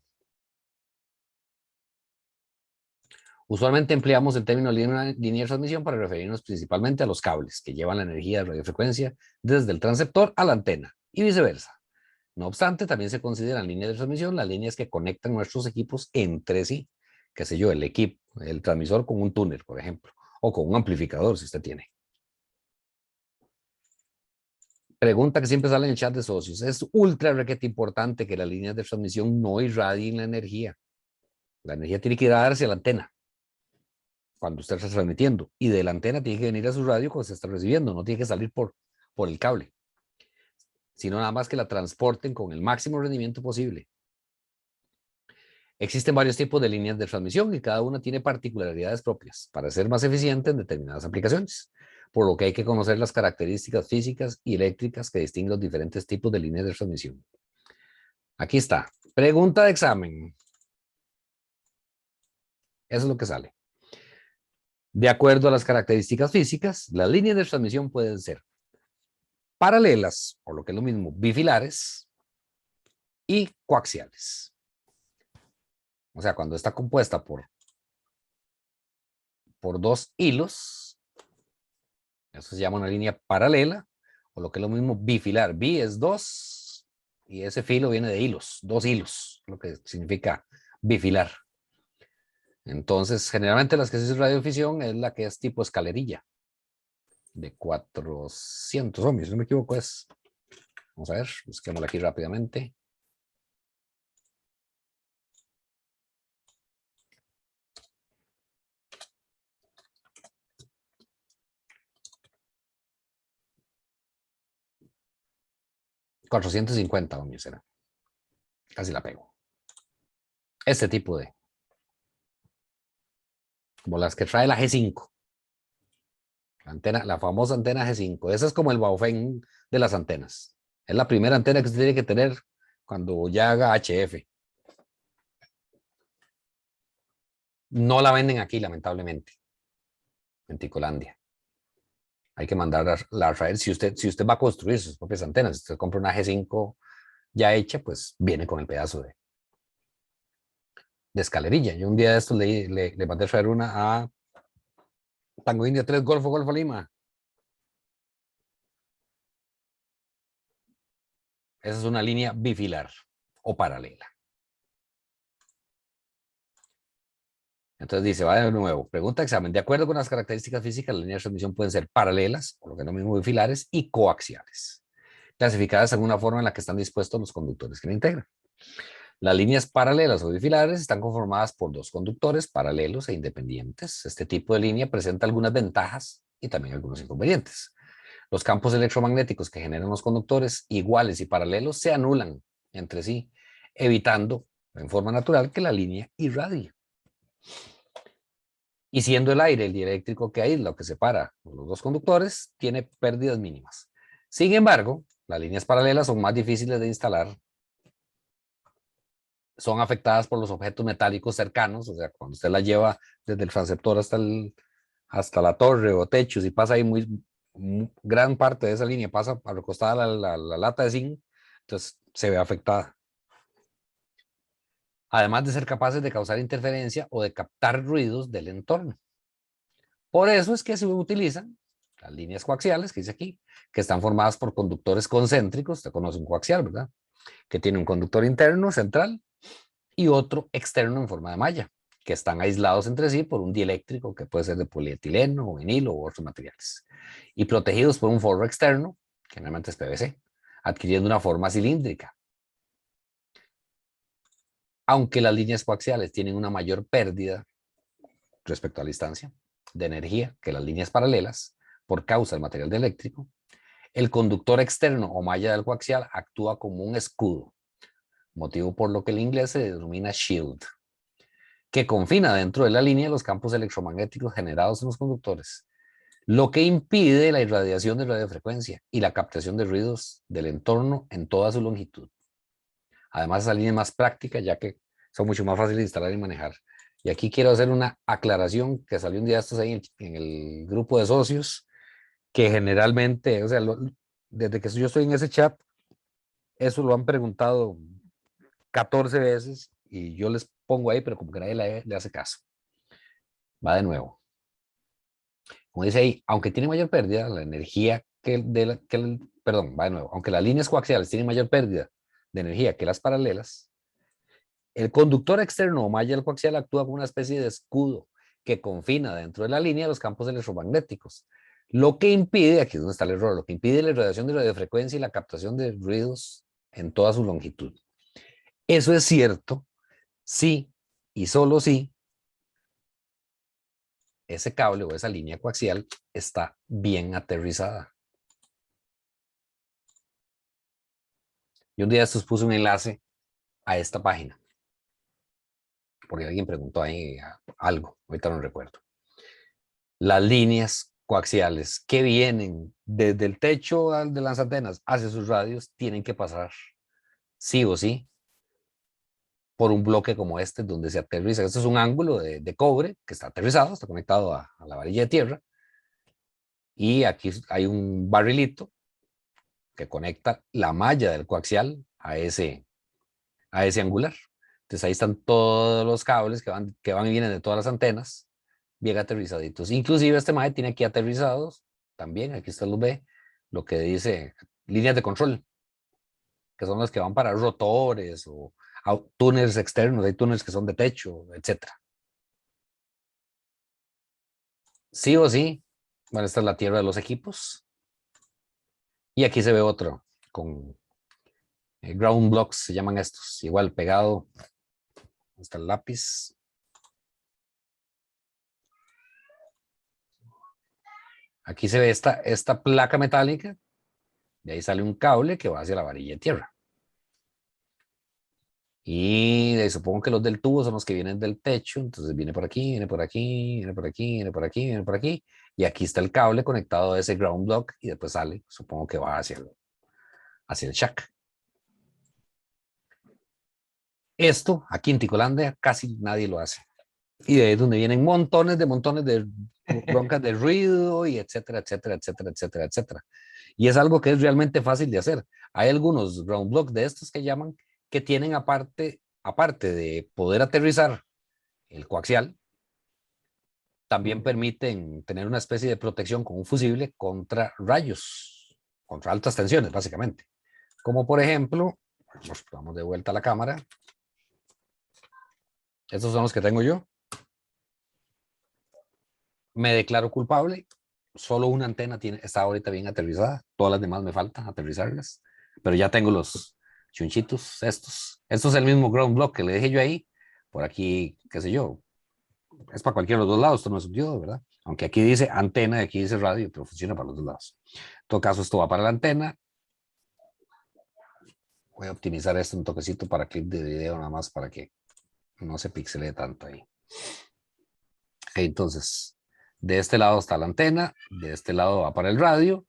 Usualmente empleamos el término línea de transmisión para referirnos principalmente a los cables que llevan la energía de radiofrecuencia desde el transceptor a la antena y viceversa. No obstante, también se consideran líneas de transmisión las líneas que conectan nuestros equipos entre sí. Qué sé yo, el transmisor con un túnel, por ejemplo, o con un amplificador, si usted tiene. Pregunta que siempre sale en el chat de socios. Es ultra requete importante que las líneas de transmisión no irradien la energía. La energía tiene que ir a darse a la antena. cuando usted está transmitiendo, y de la antena tiene que venir a su radio cuando se está recibiendo, no tiene que salir por el cable, sino nada más que la transporten con el máximo rendimiento posible. Existen varios tipos de líneas de transmisión y cada una tiene particularidades propias para ser más eficiente en determinadas aplicaciones, por lo que hay que conocer las características físicas y eléctricas que distinguen los diferentes tipos de líneas de transmisión. Aquí está. Pregunta de examen. Eso es lo que sale. De acuerdo a las características físicas, las líneas de transmisión pueden ser paralelas, o lo que es lo mismo, bifilares y coaxiales. O sea, cuando está compuesta por dos hilos, eso se llama una línea paralela, o lo que es lo mismo bifilar. Bi es 2 y ese filo viene de hilos, 2 hilos, lo que significa bifilar. Entonces, generalmente las que se usan radiodifusión es la que es tipo escalerilla, de 400 ohmios, si no me equivoco es. Vamos a ver, busquémosla aquí rápidamente. $450 ohmios era. Casi la pego. Este tipo de, como las que trae la G5. La antena, la famosa antena G5. Esa es como el Baofeng de las antenas. Es la primera antena que usted tiene que tener cuando ya haga HF. No la venden aquí, lamentablemente, en Ticolandia. Hay que mandarla a traer. Si usted va a construir sus propias antenas, si usted compra una G5 ya hecha, pues viene con el pedazo de escalerilla. Yo un día de estos le mandé a traer una a Tango India 3 Golfo Lima. Esa es una línea bifilar o paralela. Entonces dice, va de nuevo, pregunta examen. De acuerdo con las características físicas, las líneas de transmisión pueden ser paralelas, o lo que es lo mismo bifilares, y coaxiales, clasificadas según la forma en la que están dispuestos los conductores que la integran. Las líneas paralelas o bifilares están conformadas por dos conductores paralelos e independientes. Este tipo de línea presenta algunas ventajas y también algunos inconvenientes. Los campos electromagnéticos que generan los conductores iguales y paralelos se anulan entre sí, evitando en forma natural que la línea irradie. Y siendo el aire el dieléctrico que aísla o que separa los dos conductores, tiene pérdidas mínimas. Sin embargo, las líneas paralelas son más difíciles de instalar, son afectadas por los objetos metálicos cercanos, o sea, cuando usted la lleva desde el transceptor hasta la torre o techos y pasa ahí gran parte de esa línea pasa recostada la lata de zinc, entonces se ve afectada. Además de ser capaces de causar interferencia o de captar ruidos del entorno. Por eso es que se utilizan las líneas coaxiales, que dice aquí, que están formadas por conductores concéntricos, usted conoce un coaxial, ¿verdad? Que tiene un conductor interno, central, y otro externo en forma de malla, que están aislados entre sí por un dieléctrico que puede ser de polietileno o vinilo u otros materiales, y protegidos por un forro externo, que generalmente es PVC, adquiriendo una forma cilíndrica. Aunque las líneas coaxiales tienen una mayor pérdida respecto a la distancia de energía que las líneas paralelas por causa del material dieléctrico, el conductor externo o malla del coaxial actúa como un escudo, motivo por lo que en inglés se denomina shield, que confina dentro de la línea los campos electromagnéticos generados en los conductores, lo que impide la irradiación de radiofrecuencia y la captación de ruidos del entorno en toda su longitud. Además, esa línea es más práctica ya que son mucho más fáciles de instalar y manejar. Y aquí quiero hacer una aclaración que salió un día estos ahí en el grupo de socios, que generalmente, o sea, desde que yo estoy en ese chat, eso lo han preguntado 14 veces y yo les pongo ahí, pero como que nadie le hace caso. Va de nuevo. Como dice ahí, aunque tiene mayor pérdida, la energía perdón, va de nuevo. Aunque las líneas coaxiales tienen mayor pérdida de energía que las paralelas, el conductor externo o malla del coaxial actúa como una especie de escudo que confina dentro de la línea los campos electromagnéticos. Lo que impide, aquí es donde está el error, lo que impide la irradiación de radiofrecuencia y la captación de ruidos en toda su longitud. Eso es cierto, sí, y solo sí, ese cable o esa línea coaxial está bien aterrizada. Y un día estos puse un enlace a esta página, porque alguien preguntó ahí algo, ahorita no recuerdo. Las líneas coaxiales que vienen desde el techo de las antenas hacia sus radios tienen que pasar sí o sí por un bloque como este donde se aterriza. Este es un ángulo de cobre que está aterrizado, está conectado a la varilla de tierra, y aquí hay un barrilito que conecta la malla del coaxial a ese angular. Entonces ahí están todos los cables que van y vienen de todas las antenas, bien aterrizaditos. Inclusive este MAE tiene aquí aterrizados, también, aquí usted lo ve, lo que dice líneas de control, que son las que van para rotores o túneles externos, hay túneles que son de techo, etc. Sí o sí, bueno, esta es la tierra de los equipos. Y aquí se ve otro con ground blocks, se llaman estos, igual pegado hasta el lápiz. Aquí se ve esta placa metálica, de ahí sale un cable que va hacia la varilla de tierra. Y supongo que los del tubo son los que vienen del techo, entonces viene por aquí, viene por aquí, viene por aquí, viene por aquí, viene por aquí, y aquí está el cable conectado a ese ground block y después sale, supongo que va hacia el shack. Esto, aquí en Ticolandia, casi nadie lo hace. Y de ahí es donde vienen montones de broncas de ruido y etcétera, etcétera, etcétera, etcétera, etcétera. Y es algo que es realmente fácil de hacer. Hay algunos ground blocks de estos que llaman, que tienen aparte de poder aterrizar el coaxial, también permiten tener una especie de protección con un fusible contra rayos, contra altas tensiones, básicamente. Como por ejemplo, vamos de vuelta a la cámara. Estos son los que tengo yo. Me declaro culpable. Solo una antena está ahorita bien aterrizada. Todas las demás me faltan aterrizarlas. Pero ya tengo los chunchitos estos. Esto es el mismo ground block que le dejé yo ahí. Por aquí, qué sé yo. Es para cualquiera de los dos lados. Esto no es un diodo, ¿verdad? Aunque aquí dice antena y aquí dice radio, pero funciona para los dos lados. En todo caso, esto va para la antena. Voy a optimizar esto un toquecito para clip de video nada más para que no se pixelee tanto ahí. Okay, entonces, de este lado está la antena, de este lado va para el radio,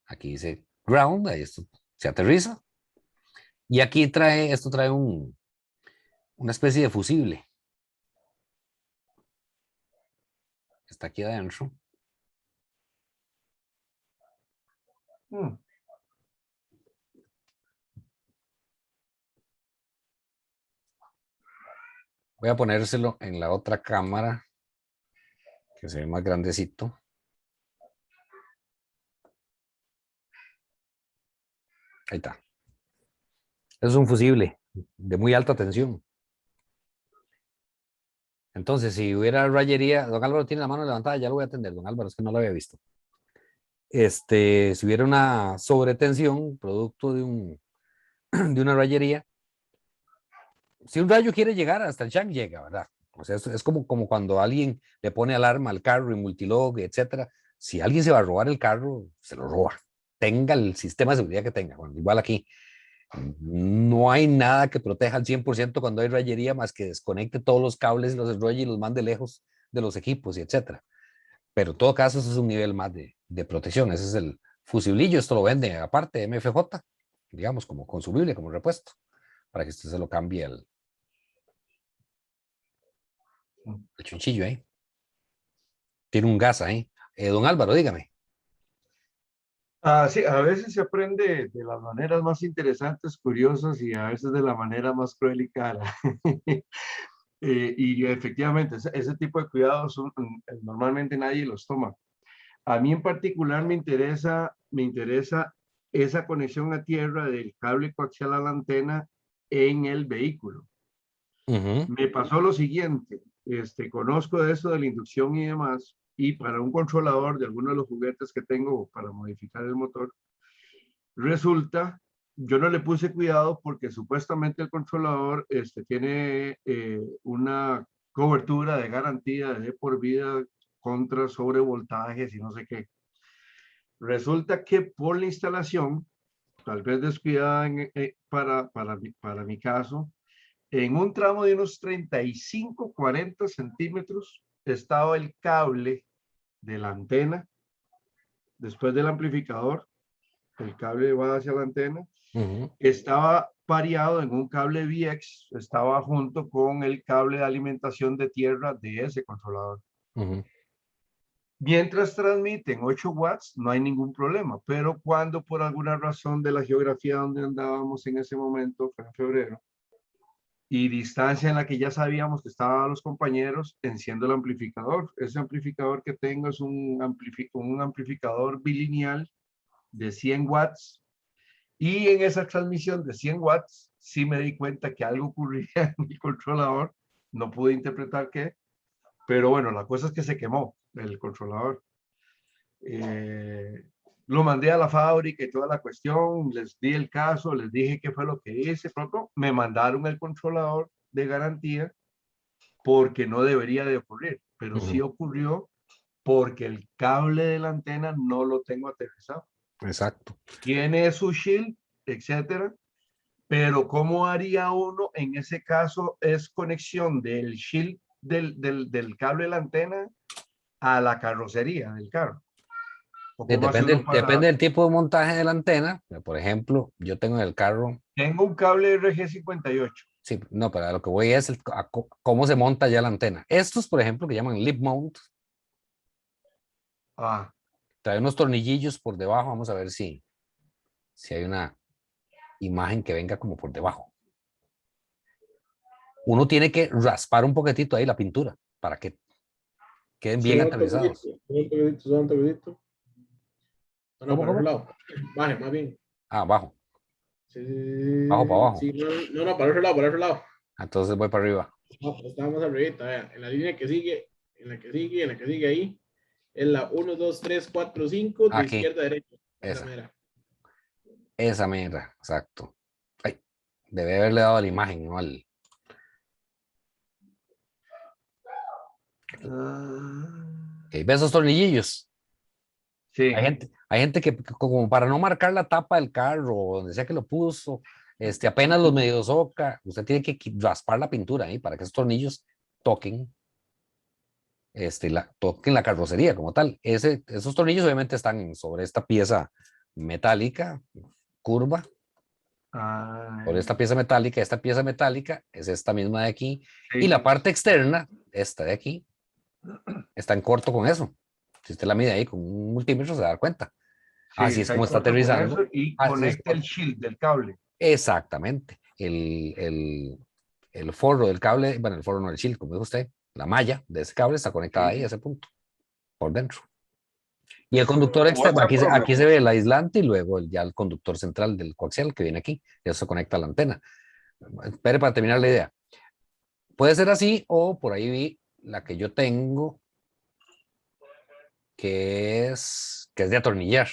aquí dice ground, ahí esto se aterriza, y aquí esto trae una especie de fusible. Está aquí adentro. Voy a ponérselo en la otra cámara, que se ve más grandecito. Ahí está. Es un fusible de muy alta tensión. Entonces, si hubiera rayería, don Álvaro tiene la mano levantada, ya lo voy a atender, don Álvaro, es que no lo había visto. Si hubiera una sobretensión, producto de una rayería, si un rayo quiere llegar hasta el shack, llega, ¿verdad? O sea, es como cuando alguien le pone alarma al carro y multilog, etcétera. Si alguien se va a robar el carro, se lo roba. Tenga el sistema de seguridad que tenga. Bueno, igual aquí, no hay nada que proteja al 100% cuando hay rayería más que desconecte todos los cables y los enrolle y los mande lejos de los equipos y etcétera. Pero en todo caso, eso es un nivel más de protección. Ese es el fusiblillo. Esto lo vende aparte de MFJ, digamos, como consumible, como repuesto, para que usted se lo cambie el chunchillo ahí. Tiene un gas ahí. Don Álvaro, dígame. Sí, a veces se aprende de las maneras más interesantes, curiosas y a veces de la manera más cruel y cara. Y efectivamente, ese tipo de cuidados normalmente nadie los toma. A mí en particular me interesa esa conexión a tierra del cable coaxial a la antena en el vehículo. Me pasó lo siguiente, conozco de eso de la inducción y demás, y para un controlador de alguno de los juguetes que tengo para modificar el motor, resulta, yo no le puse cuidado porque supuestamente el controlador tiene una cobertura de garantía de por vida contra sobrevoltajes y no sé qué. Resulta que por la instalación, tal vez descuidada para mi caso, en un tramo de unos 35, 40 centímetros estaba el cable de la antena, después del amplificador, el cable va hacia la antena, estaba pareado en un cable VX, estaba junto con el cable de alimentación de tierra de ese controlador. Mientras transmiten 8 watts, no hay ningún problema, pero cuando por alguna razón de la geografía donde andábamos en ese momento, fue en febrero, y distancia en la que ya sabíamos que estaban los compañeros, enciendo el amplificador. Ese amplificador que tengo es un amplificador bilineal de 100 watts, y en esa transmisión de 100 watts, sí me di cuenta que algo ocurría en el controlador, no pude interpretar qué, pero bueno, la cosa es que se quemó el controlador. Lo mandé a la fábrica y toda la cuestión, les di el caso, les dije qué fue lo que hice, pronto me mandaron el controlador de garantía porque no debería de ocurrir, pero sí ocurrió porque el cable de la antena no lo tengo aterrizado. Exacto. Tiene su shield, etcétera, pero ¿cómo haría uno? En ese caso es conexión del shield del cable de la antena a la carrocería del carro. ¿O cómo hace uno para...? Depende del tipo de montaje de la antena. Por ejemplo, yo tengo en el carro. Tengo un cable RG58. Sí, no, pero a lo que voy es cómo se monta ya la antena. Estos, por ejemplo, que llaman lip mount, Ah, trae unos tornillillos por debajo. Vamos a ver si hay una imagen que venga como por debajo. Uno tiene que raspar un poquitito ahí la pintura para que queden bien aterrizados. Un toquecito. No, ¿Cómo, para cómo? otro lado. Baje, más bien. Ah, abajo. Sí, sí, Bajo para abajo. sí, no, para otro lado, para otro lado. Entonces voy para arriba. No, estábamos arribita, vea, en la línea que sigue, en la que sigue, en la que sigue ahí, es la 1, 2, 3, 4, 5, de Aquí. izquierda a derecha. Esa. Mera. Esa mierda, exacto. Ay, debe haberle dado la imagen, ¿no? ¿Ves esos tornillillos? sí. Hay gente que como para no marcar la tapa del carro, o donde sea que lo puso, apenas los medio soca, usted tiene que raspar la pintura ahí para que esos tornillos toquen, toquen la carrocería como tal. Esos tornillos obviamente están sobre esta pieza metálica, curva, por esta pieza metálica es esta misma de aquí, Sí. y la parte externa, esta de aquí, está en corto con eso. Si usted la mide ahí con un multímetro se da cuenta. Sí, Así es como está corto con aterrizando. eso y Así es conecta el shield del cable. exactamente. El forro del cable, bueno, el forro no, el shield, como dijo usted, la malla de ese cable está conectada ahí a ese punto, por dentro. Y el conductor externo, aquí se ve el aislante y luego ya el conductor central del coaxial que viene aquí, y eso se conecta a la antena. Espere para terminar la idea. Puede ser así o por ahí vi la que yo tengo, que es de atornillar.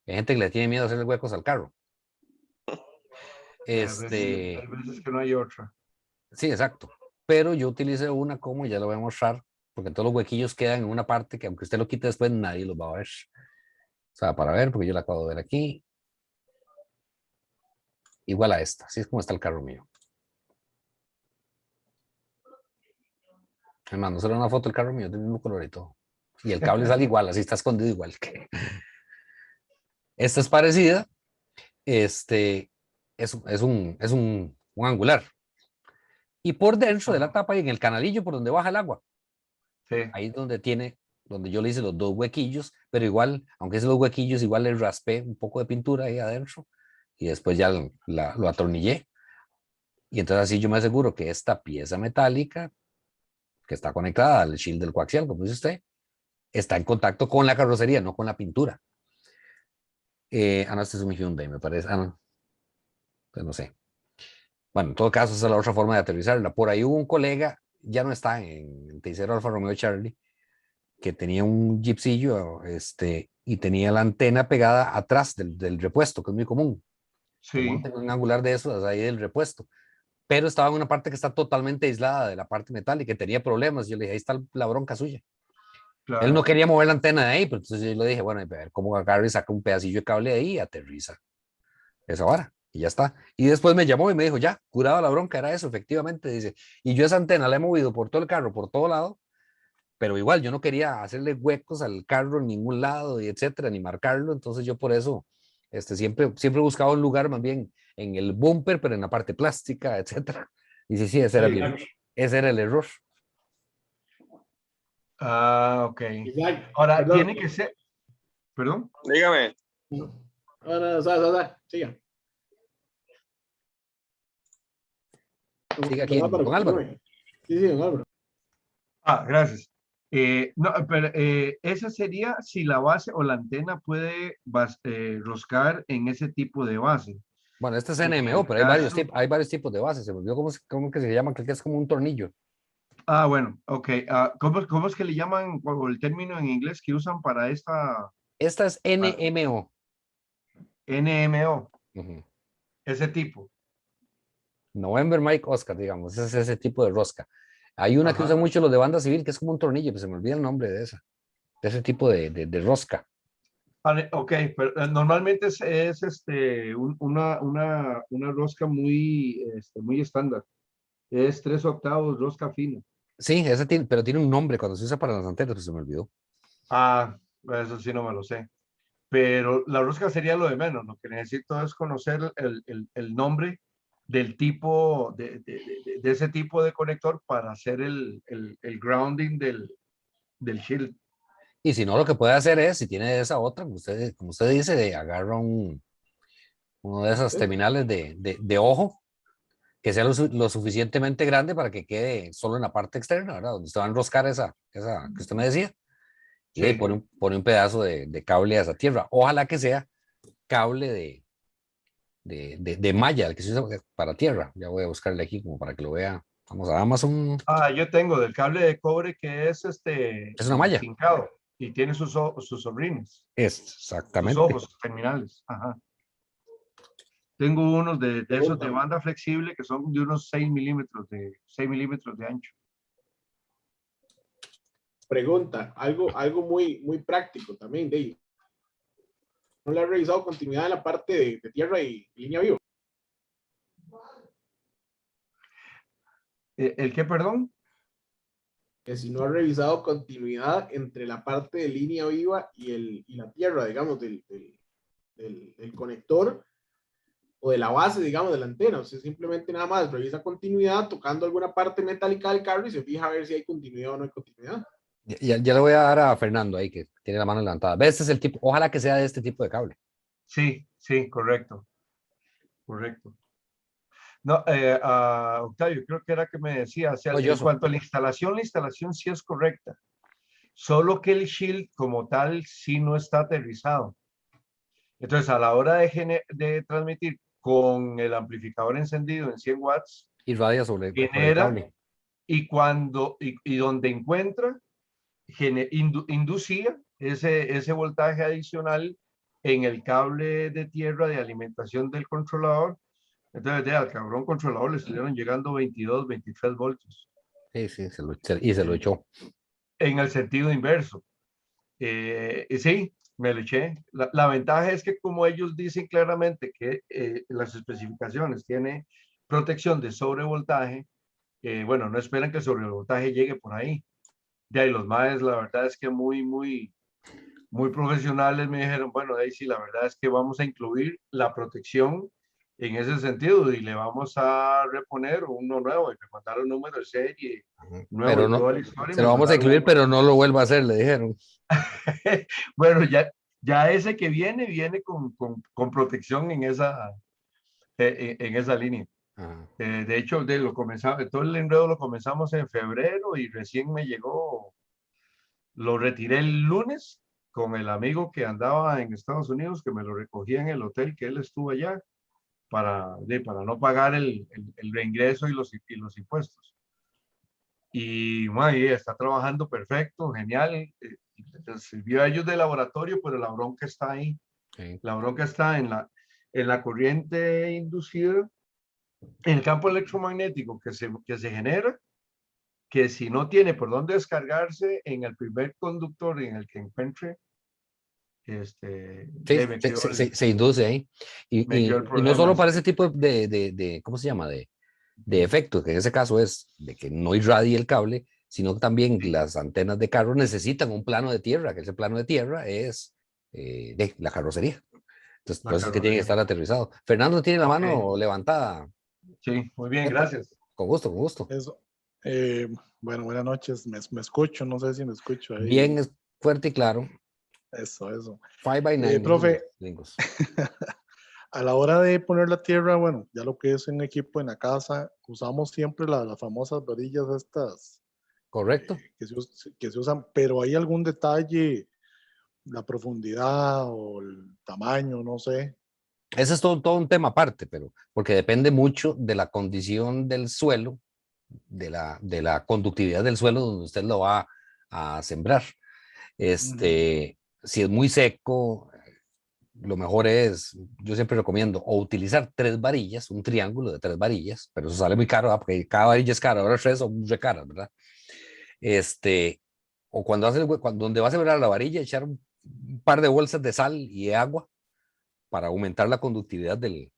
Hay gente que le tiene miedo a hacerle huecos al carro. Hay veces que no hay otra. Sí, exacto. Pero yo utilicé una como, ya lo voy a mostrar, porque todos los huequillos quedan en una parte que aunque usted lo quite después, nadie los va a ver. O sea, para ver, porque yo la acabo de ver aquí. Igual a esta, así es como está el carro mío. Además, no será una foto del carro mío, del mismo color y todo. Y el cable sale igual, así está escondido igual que... Esta es parecida. Es un angular. Y por dentro de la tapa y en el canalillo por donde baja el agua. Sí. Ahí es donde yo le hice los dos huequillos, pero igual, aunque hice los huequillos, igual le raspé un poco de pintura ahí adentro y después ya lo atornillé. Y entonces así yo me aseguro que esta pieza metálica, que está conectada al shield del coaxial, como dice usted, está en contacto con la carrocería, no con la pintura. No, este es un Hyundai, me parece. No, pues no sé. Bueno, en todo caso, esa es la otra forma de aterrizarla. Por ahí hubo un colega, ya no está en el Tercero Alfa Romeo Charlie, que tenía un jeepsillo y tenía la antena pegada atrás del repuesto, que es muy común. Sí. Monten un angular de esos ahí del repuesto. Pero estaba en una parte que está totalmente aislada de la parte metálica y tenía problemas. Yo le dije, ahí está la bronca suya. Él no claro. quería mover la antena de ahí, pero entonces yo le dije, bueno, a ver cómo agarra y saca un pedacillo de cable de ahí y aterriza esa vara. Y ya está. Y después me llamó y me dijo, ya, curaba la bronca, era eso, efectivamente, dice. Y yo esa antena la he movido por todo el carro, por todo lado, pero igual yo no quería hacerle huecos al carro en ningún lado y etcétera, ni marcarlo, entonces yo por eso siempre buscaba un lugar más bien en el bumper, pero en la parte plástica, etcétera. Y sí, sí, ese era Sí. ese era el error. Ah, ok. Isaac, Ahora, perdón. tiene que ser, perdón. Dígame. Ahora, siga. Sigue Don aquí, Álvaro, don Álvaro. continúe. Sí, don Álvaro. Ah, gracias. No, pero esa sería si la base o la antena puede roscar en ese tipo de base. Bueno, este es En NMO, el pero caso, hay varios tipos de bases. Se me olvidó cómo que se llama, creo que es como un tornillo. bueno, ok. ¿Cómo es que le llaman o el término en inglés que usan para esta Esta es para NMO. NMO? Ujú. Ese tipo. November Mike Oscar, digamos, ese es ese tipo de rosca. Hay una que usan Ajá. mucho los de banda civil, que es como un tornillo, pero se me olvida el nombre de esa, de ese tipo de rosca. Vale, ok, pero normalmente es una rosca muy estándar. Es 3/8 rosca fina. Sí, ese tiene, pero tiene un nombre cuando se usa para las antenas, pues se me olvidó. Ah, eso sí no me lo sé. Pero la rosca sería lo de menos. Lo que necesito es conocer el nombre del tipo, de ese tipo de conector para hacer el grounding del shield. Y si no, lo que puede hacer es, si tiene esa otra, como usted dice, agarra uno de esas terminales de ojo, que sea lo suficientemente grande para que quede solo en la parte externa, ¿verdad? Donde usted va a enroscar esa que usted me decía, y de ahí Sí. pone un pedazo de cable a esa tierra. Ojalá que sea cable de malla, el que se usa para tierra. Ya voy a buscarle aquí como para que lo vea. Vamos a Amazon. Ah, yo tengo del cable de cobre que es Es una malla. fincado y tiene sus sobrines, Es sus exactamente. ojos terminales. Ajá. Tengo unos de esos de Pregunta, banda flexible que son de unos 6 milímetros de ancho. algo muy práctico también, Dave. ¿No le ha revisado continuidad en la parte de tierra y línea viva? ¿El qué, perdón? Que si no ha revisado continuidad entre la parte de línea viva y la tierra, digamos, del conector o de la base, digamos, de la antena. O sea, simplemente nada más revisa continuidad tocando alguna parte metálica del carro y se fija a ver si hay continuidad o no hay continuidad. Ya le voy a dar a Fernando ahí, que tiene la mano levantada. ¿Ves? Este es el tipo, ojalá que sea de este tipo de cable. Sí, sí, correcto, correcto. No, Octavio, creo que era que me decía, o sea, No, yo en cuanto a la instalación sí es correcta, solo que el shield como tal sí no está aterrizado. Entonces, a la hora de transmitir con el amplificador encendido en 100 watts, irradia por el genera cable. y donde encuentra, inducía ese voltaje adicional en el cable de tierra de alimentación del controlador. Entonces, al cabrón controlador le estuvieron llegando 22, 23 voltios Sí, sí, y se lo echó. en el sentido inverso. Y sí, me lo eché. La ventaja es que como ellos dicen claramente que las especificaciones tiene protección de sobrevoltaje, bueno, no esperan que el sobrevoltaje llegue por ahí. De ahí los maes, la verdad es que muy profesionales me dijeron, bueno, ahí sí, la verdad es que vamos a incluir la protección en ese sentido y le vamos a reponer uno nuevo y me mandaron un número de serie nuevo Pero y no, toda la historia y se me lo vamos a mandaron incluir, pero no lo vuelva a hacer, le dijeron. bueno, ya ese que viene con protección en esa línea. Ajá. De hecho, todo el enredo lo comenzamos en febrero y recién me llegó, lo retiré el lunes con el amigo que andaba en Estados Unidos, que me lo recogía en el hotel que él estuvo allá para no pagar el reingreso y los impuestos. Y bueno, está trabajando perfecto, genial. Sirvió a ellos de laboratorio, pero la bronca está ahí. Sí. La bronca está en la corriente inducida, en el campo electromagnético que se genera que si no tiene por dónde descargarse, en el primer conductor en el que encuentre, Sí, le metió se induce ahí. metió el Y no problema. solo para Sí. ese tipo ¿cómo se llama? De efectos, que en ese caso es de que no irradie el cable, sino que también las antenas de carro necesitan un plano de tierra, que ese plano de tierra es de la carrocería. Entonces, La por eso es que tiene que carrocería. estar aterrizado. Fernando tiene la Ok. mano levantada. Sí, muy bien, Epa, gracias. con gusto, con gusto. Eso. Bueno, buenas noches. Me escucho, no sé si me escucho ahí. Bien, es fuerte y claro. Eso. 5x9. Profe, Gringos. a la hora de poner la tierra, bueno, ya lo que es un equipo en la casa, usamos siempre las famosas varillas estas Correcto. que se usan, pero ¿hay algún detalle, la profundidad o el tamaño, no sé? Ese es todo un tema aparte, pero porque depende mucho de la condición del suelo, de la conductividad del suelo donde usted lo va a sembrar. Si es muy seco, lo mejor es, yo siempre recomiendo, o utilizar 3 varillas, un triángulo de 3 varillas, pero eso sale muy caro, ¿verdad? Porque cada varilla es cara, ahora 3 son muy caras, ¿verdad? O cuando donde va a sembrar la varilla, echar un par de bolsas de sal y de agua para aumentar la conductividad del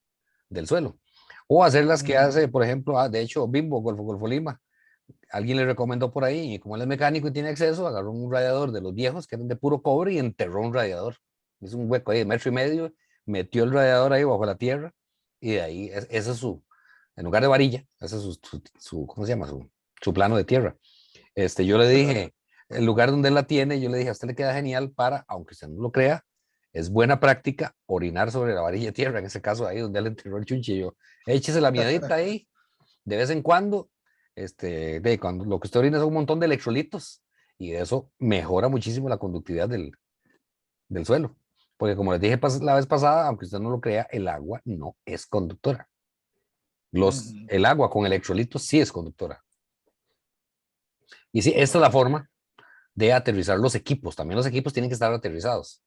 suelo. O hacer las que hace, por ejemplo, de hecho, Bimbo, Golfo Lima. Alguien le recomendó por ahí, y como él es mecánico y tiene acceso, agarró un radiador de los viejos que eran de puro cobre y enterró un radiador. Hizo un hueco ahí de 1,5 metros, metió el radiador ahí bajo la tierra y de ahí, ese es en lugar de varilla, ese es ¿cómo se llama? Su plano de tierra. Yo le dije, el lugar donde él la tiene, yo le dije, a usted le queda genial para, aunque usted no lo crea, es buena práctica orinar sobre la varilla de tierra, en ese caso ahí donde él enterró el chunchillo. Échese la miadita ahí, de vez en cuando, cuando lo que usted orina es un montón de electrolitos y eso mejora muchísimo la conductividad del suelo. Porque como les dije la vez pasada, aunque usted no lo crea, el agua no es conductora. El agua con electrolitos sí es conductora. Y sí, esta es la forma de aterrizar los equipos. También los equipos tienen que estar aterrizados.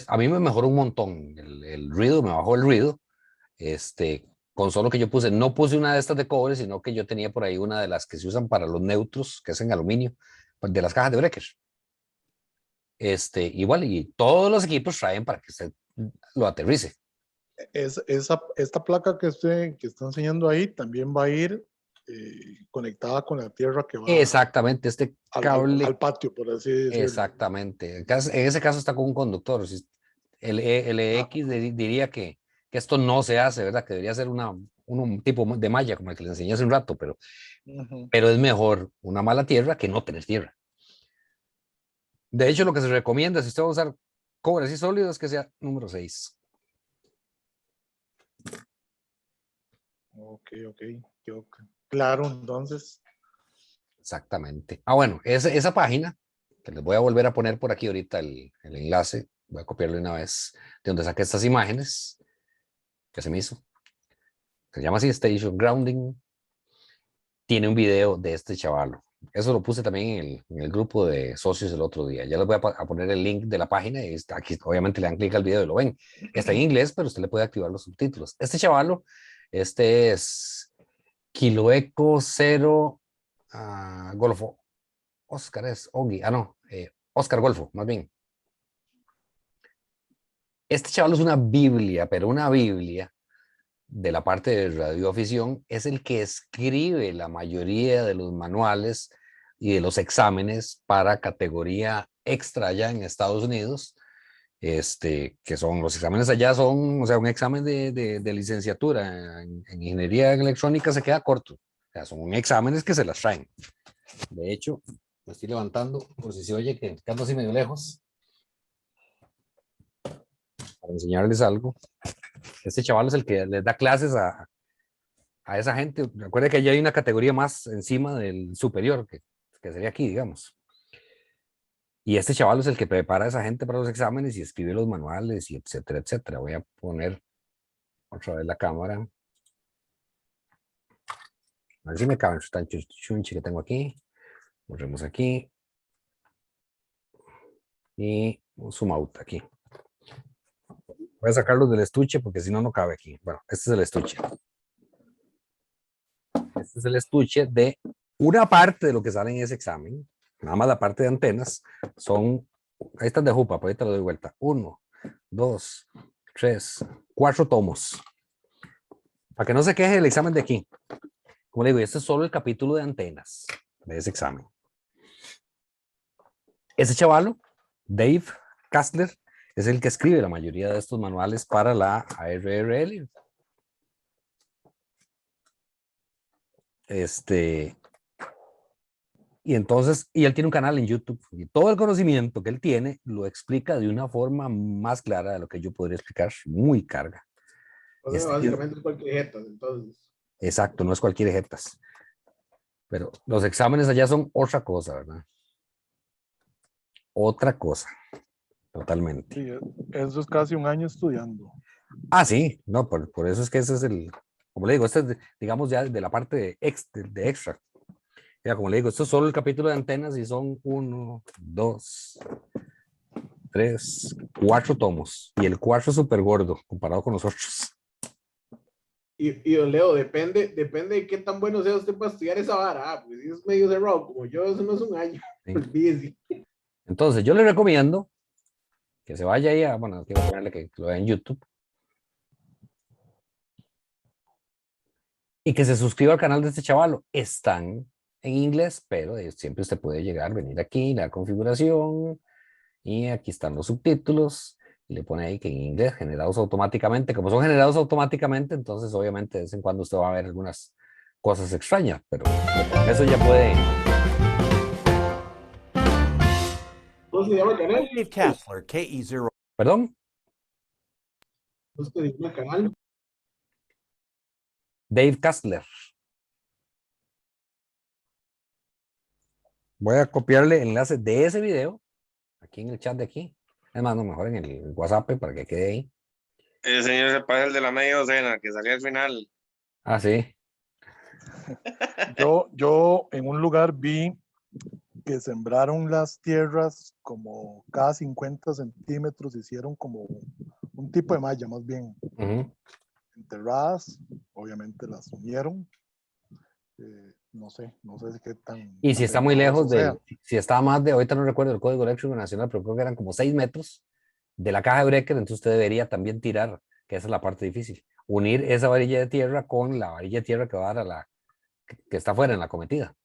A mí me mejoró un montón el ruido, me bajó el ruido. Con solo que yo no puse una de estas de cobre, sino que yo tenía por ahí una de las que se usan para los neutros, que es en aluminio, de las cajas de breaker. Igual, y todos los equipos traen para que usted lo aterrice. Esta placa que está enseñando ahí también va a ir conectada con la tierra que va Exactamente, este cable. al patio, por así decirlo. Exactamente. En ese caso está con un conductor. El EX diría que esto no se hace, ¿verdad? Que debería ser un tipo de malla, como el que le enseñé hace un rato, pero es mejor una mala tierra que no tener tierra. De hecho, lo que se recomienda, si usted va a usar cobre así sólido, es que sea número 6. Ok. Claro, entonces. Exactamente. Bueno, esa página, que les voy a volver a poner por aquí ahorita el enlace, voy a copiarlo una vez, de donde saqué estas imágenes, que se me hizo, que se llama así Station Grounding, tiene un video de este chavalo. Eso lo puse también en el grupo de socios el otro día. Ya les voy a poner el link de la página y aquí obviamente le dan clic al video y lo ven. Está en inglés, pero usted le puede activar los subtítulos. Este chavalo, es Kilo Eco 0 Golfo. Oscar es Ogi. No, Oscar Golfo, más bien. Este chaval es una Biblia, pero una Biblia de la parte de radioafición. Es el que escribe la mayoría de los manuales y de los exámenes para categoría extra allá en Estados Unidos. Que son los exámenes allá, son, o sea, un examen de licenciatura en ingeniería electrónica se queda corto. O sea, son exámenes que se las traen. De hecho, me estoy levantando por si se oye que ando así medio lejos para enseñarles algo. Este chaval es el que les da clases a esa gente. Recuerda que allá hay una categoría más encima del superior, que sería aquí, digamos. Y este chaval es el que prepara a esa gente para los exámenes y escribe los manuales y etcétera, etcétera. Voy a poner otra vez la cámara. A ver si me caben tan chunchi que tengo aquí. Borremos aquí. Y un zoom out aquí. Voy a sacarlos del estuche porque si no, no cabe aquí. Bueno, este es el estuche. Este es el estuche de Una parte de lo que sale en ese examen, nada más la parte de antenas, son, ahí están de jupa, pues ahorita lo doy vuelta. 1, 2, 3, 4 tomos. Para que no se queje el examen de aquí. Como le digo, este es solo el capítulo de antenas de ese examen. Ese chavalo, Dave Kastler, es el que escribe la mayoría de estos manuales para la ARRL. Y entonces, y él tiene un canal en YouTube y todo el conocimiento que él tiene lo explica de una forma más clara de lo que yo podría explicar, muy carga. O sea, básicamente es cualquier jetas, entonces. Exacto, no es cualquier jetas. Pero los exámenes allá son otra cosa, ¿verdad? Otra cosa, totalmente. Sí, eso es casi un año estudiando. Ah, sí, no, por eso es que ese es el, como le digo, este es, digamos, ya de la parte de extra. Ya, como le digo, esto es solo el capítulo de antenas y son 1, 2, 3, 4 tomos. Y el 4 es súper gordo comparado con los otros. Y don Leo, depende de qué tan bueno sea usted para estudiar esa vara. Pues si es medio cerrado, como yo, eso no es un año. Sí. Olvídese. Entonces, yo le recomiendo que se vaya ahí a, bueno, quiero ponerle que lo vea en YouTube. Y que se suscriba al canal de este chavalo. Están en inglés, pero siempre usted puede llegar, venir aquí, la configuración, y aquí están los subtítulos, y le pone ahí que en inglés, generados automáticamente. Como son generados automáticamente, entonces obviamente de vez en cuando usted va a ver algunas cosas extrañas, pero con eso ya puede. ¿Cómo se llama el canal? Dave Kastler, KE0. ¿Perdón? ¿Cómo se llama el canal? Dave Kastler. Voy a copiarle el enlace de ese video aquí en el chat de aquí. Es más, no, mejor en el WhatsApp para que quede ahí. El señor se pasa el de la media docena, que salía al final. Ah, sí. Yo en un lugar vi que sembraron las tierras como cada 50 centímetros, hicieron como un tipo de malla más bien, Ujú. enterradas, obviamente las unieron. No sé si qué tan... Y si está muy lejos sea. si está más de, ahorita no recuerdo el Código Eléctrico Nacional, pero creo que eran como 6 metros de la caja de breaker, entonces usted debería también tirar, que esa es la parte difícil, unir esa varilla de tierra con la varilla de tierra que va a dar a la, que está fuera en la cometida.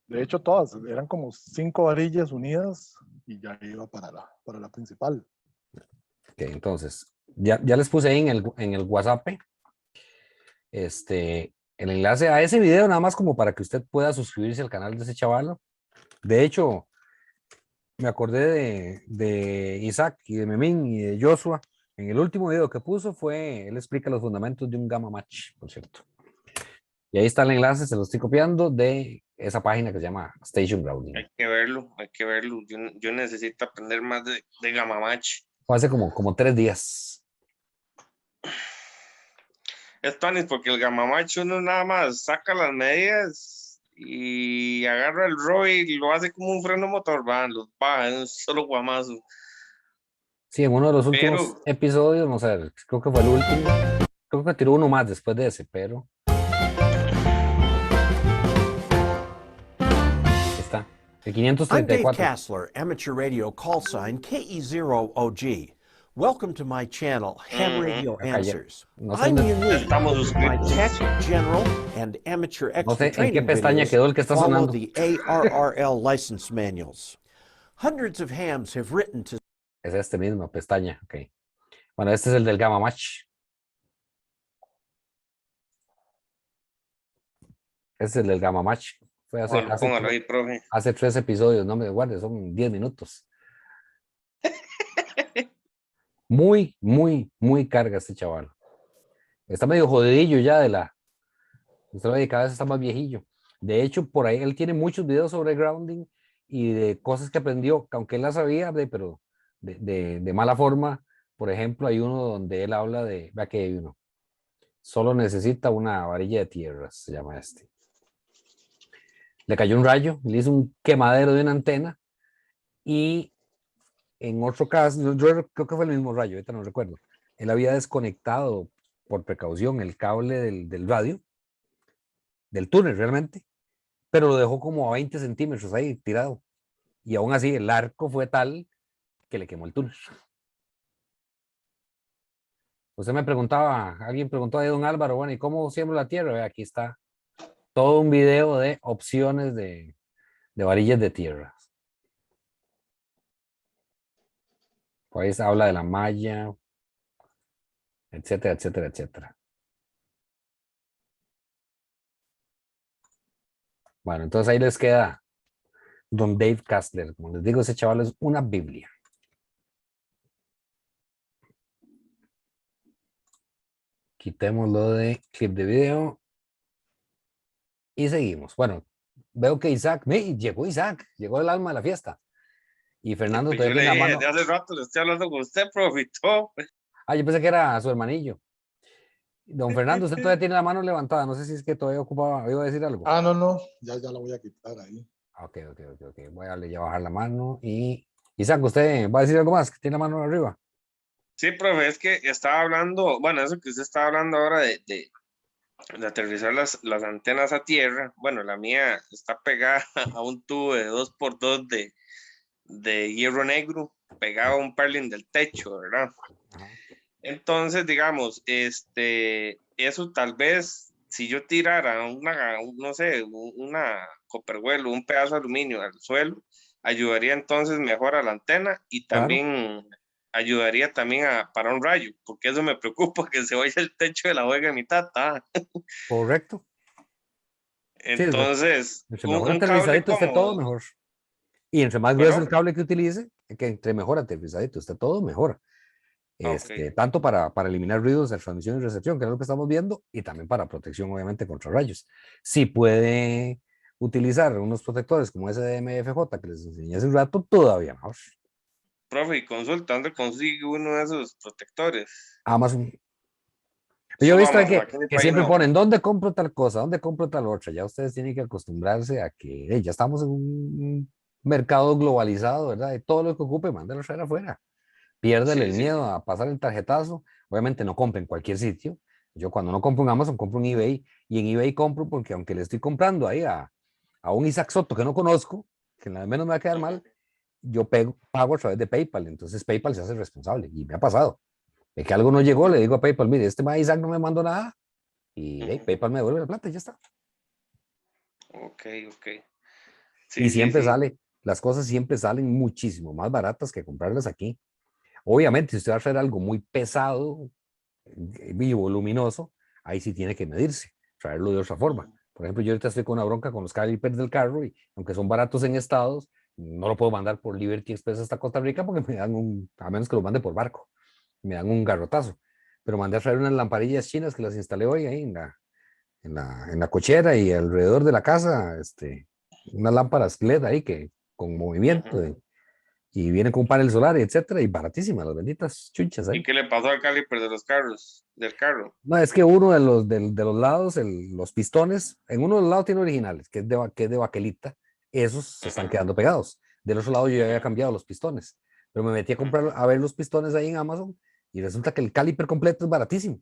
De hecho, todas eran como 5 varillas unidas y ya iba para la principal. Ok, entonces, ya les puse ahí en el WhatsApp el enlace a ese video, nada más como para que usted pueda suscribirse al canal de ese chavalo. De hecho, me acordé de Isaac y de Memín y de Joshua. En el último video que puso él explica los fundamentos de un gamma match, por cierto. Y ahí está el enlace, se lo estoy copiando de esa página que se llama Station Grounding. Hay que verlo, hay que verlo. Yo necesito aprender más de Gamma Match. Fue hace como 3 días. Es Tonis, porque el Gamma Match uno nada más saca las medidas y agarra el ROI y lo hace como un freno motor, van, los baja en un solo guamazo. Sí, en uno de los últimos Pero- episodios, no sé, creo que fue el último. Creo que tiró uno más después de ese, pero ahí está. El I'm Dave 534. Kastler, amateur radio call sign KE0OG. Welcome to my channel, Ham Radio Acá ya. Answers. No sé I'm dónde- unique. Estamos My suscritos. tech, general, and amateur No sé extra en qué training pestaña videos quedó el que está follow sonando. the ARRL license manuals. Hundreds of hams have written to Es este mismo, pestaña, ok. Bueno, este es el del Gamma Match. Este es el del Gamma Match. Fue Póngalo ahí, profe. hace 3 episodios, no me guarde, son 10 minutos. Muy, muy, muy carga este chaval. Está medio jodidillo ya usted ve, cada vez está más viejillo. De hecho, por ahí él tiene muchos videos sobre grounding y de cosas que aprendió, aunque él las sabía, pero de mala forma. Por ejemplo, hay uno donde él habla vea que hay uno. Solo necesita una varilla de tierras, se llama este. Le cayó un rayo, le hizo un quemadero de una antena y en otro caso, yo creo que fue el mismo rayo, ahorita no recuerdo. Él había desconectado por precaución el cable del radio, del túnel realmente, pero lo dejó como a 20 centímetros ahí tirado. Y aún así el arco fue tal que le quemó el túnel. Usted me preguntaba, alguien preguntó ahí, don Álvaro, bueno, ¿y cómo siembro la tierra? Ve, aquí está todo un video de opciones de varillas de tierra. Por ahí se habla de la malla, etcétera, etcétera, etcétera. Bueno, entonces ahí les queda don Dave Kastler. Como les digo, ese chaval es una Biblia. Quitémoslo de clip de video y seguimos. Bueno, veo que Isaac, llegó el alma de la fiesta. Y Fernando Pues yo todavía le tiene la dije, mano. de hace rato le estoy hablando con usted, profitó. Ah, yo pensé que era su hermanillo. Don Fernando, usted todavía tiene la mano levantada. No sé si es que todavía ocupaba, iba a decir algo. Ah, no, no, ya la voy a quitar ahí. Ok. Voy a darle ya bajar la mano y... Isaac, ¿usted va a decir algo más? Que tiene la mano arriba. Sí, profe, es que estaba hablando, bueno, eso que usted estaba hablando ahora de aterrizar las antenas a tierra. Bueno, la mía está pegada a un tubo de 2x2 de hierro negro, pegado a un purlin del techo, ¿verdad? Ajá. Entonces, digamos, eso tal vez, si yo tirara no sé, una copperwell o un pedazo de aluminio al suelo, ayudaría entonces mejor a la antena y Claro. también ayudaría también para un rayo, porque eso me preocupa, que se vaya el techo de la bodega a mitad. Correcto. Sí, Entonces, entre un, mejor un cable aterrizadito esté todo, cómodo. mejor. Y entre más grueso Bueno, el cable que utilice, que entre mejor aterrizadito esté todo, mejor. ok. Tanto para eliminar ruidos de transmisión y recepción, que es lo que estamos viendo, y también para protección, obviamente, contra rayos. Si puede utilizar unos protectores como ese de MFJ que les enseñé hace un rato, todavía mejor. Profe, y consulta, ¿dónde consigue uno de esos protectores? Amazon. Yo he Solo visto Amazon, aquí en mi que país siempre no. ponen, ¿dónde compro tal cosa? ¿Dónde compro tal otra? Ya ustedes tienen que acostumbrarse a que ya estamos en un mercado globalizado, ¿verdad? Y todo lo que ocupe, mándalo a traer afuera. Piérdele Sí, el sí. miedo a pasar el tarjetazo. Obviamente no compre en cualquier sitio. Yo cuando no compro en Amazon, compro en eBay. Y en eBay compro porque aunque le estoy comprando ahí a un Isaac Soto que no conozco, que nada menos me va a quedar mal, yo pago a través de PayPal. Entonces PayPal se hace responsable. Y me ha pasado. De que algo no llegó, le digo a PayPal, mire, este Isaac no me mandó nada. Y PayPal me devuelve la plata y ya está. Ok. Y Sí, sí, siempre sí. sale, las cosas siempre salen muchísimo más baratas que comprarlas aquí. Obviamente, si usted va a hacer algo muy pesado, y voluminoso, ahí sí tiene que medirse, traerlo de otra forma. Por ejemplo, yo ahorita estoy con una bronca con los calipers del carro y aunque son baratos en Estados, no lo puedo mandar por Liberty Express hasta Costa Rica porque me dan a menos que lo mande por barco, me dan un garrotazo. Pero mandé a traer unas lamparillas chinas que las instalé hoy ahí en la cochera y alrededor de la casa, unas lámparas LED ahí que con movimiento y vienen con un panel solar, etcétera, y baratísimas las benditas chunchas ¿Y ahí. qué le pasó al caliper de los carros, del carro? No, es que uno de los lados, los pistones, en uno de los lados tiene originales, que es de baquelita, esos se están quedando pegados. Del otro lado yo ya había cambiado los pistones, pero me metí a comprar, a ver los pistones ahí en Amazon y resulta que el caliper completo es baratísimo.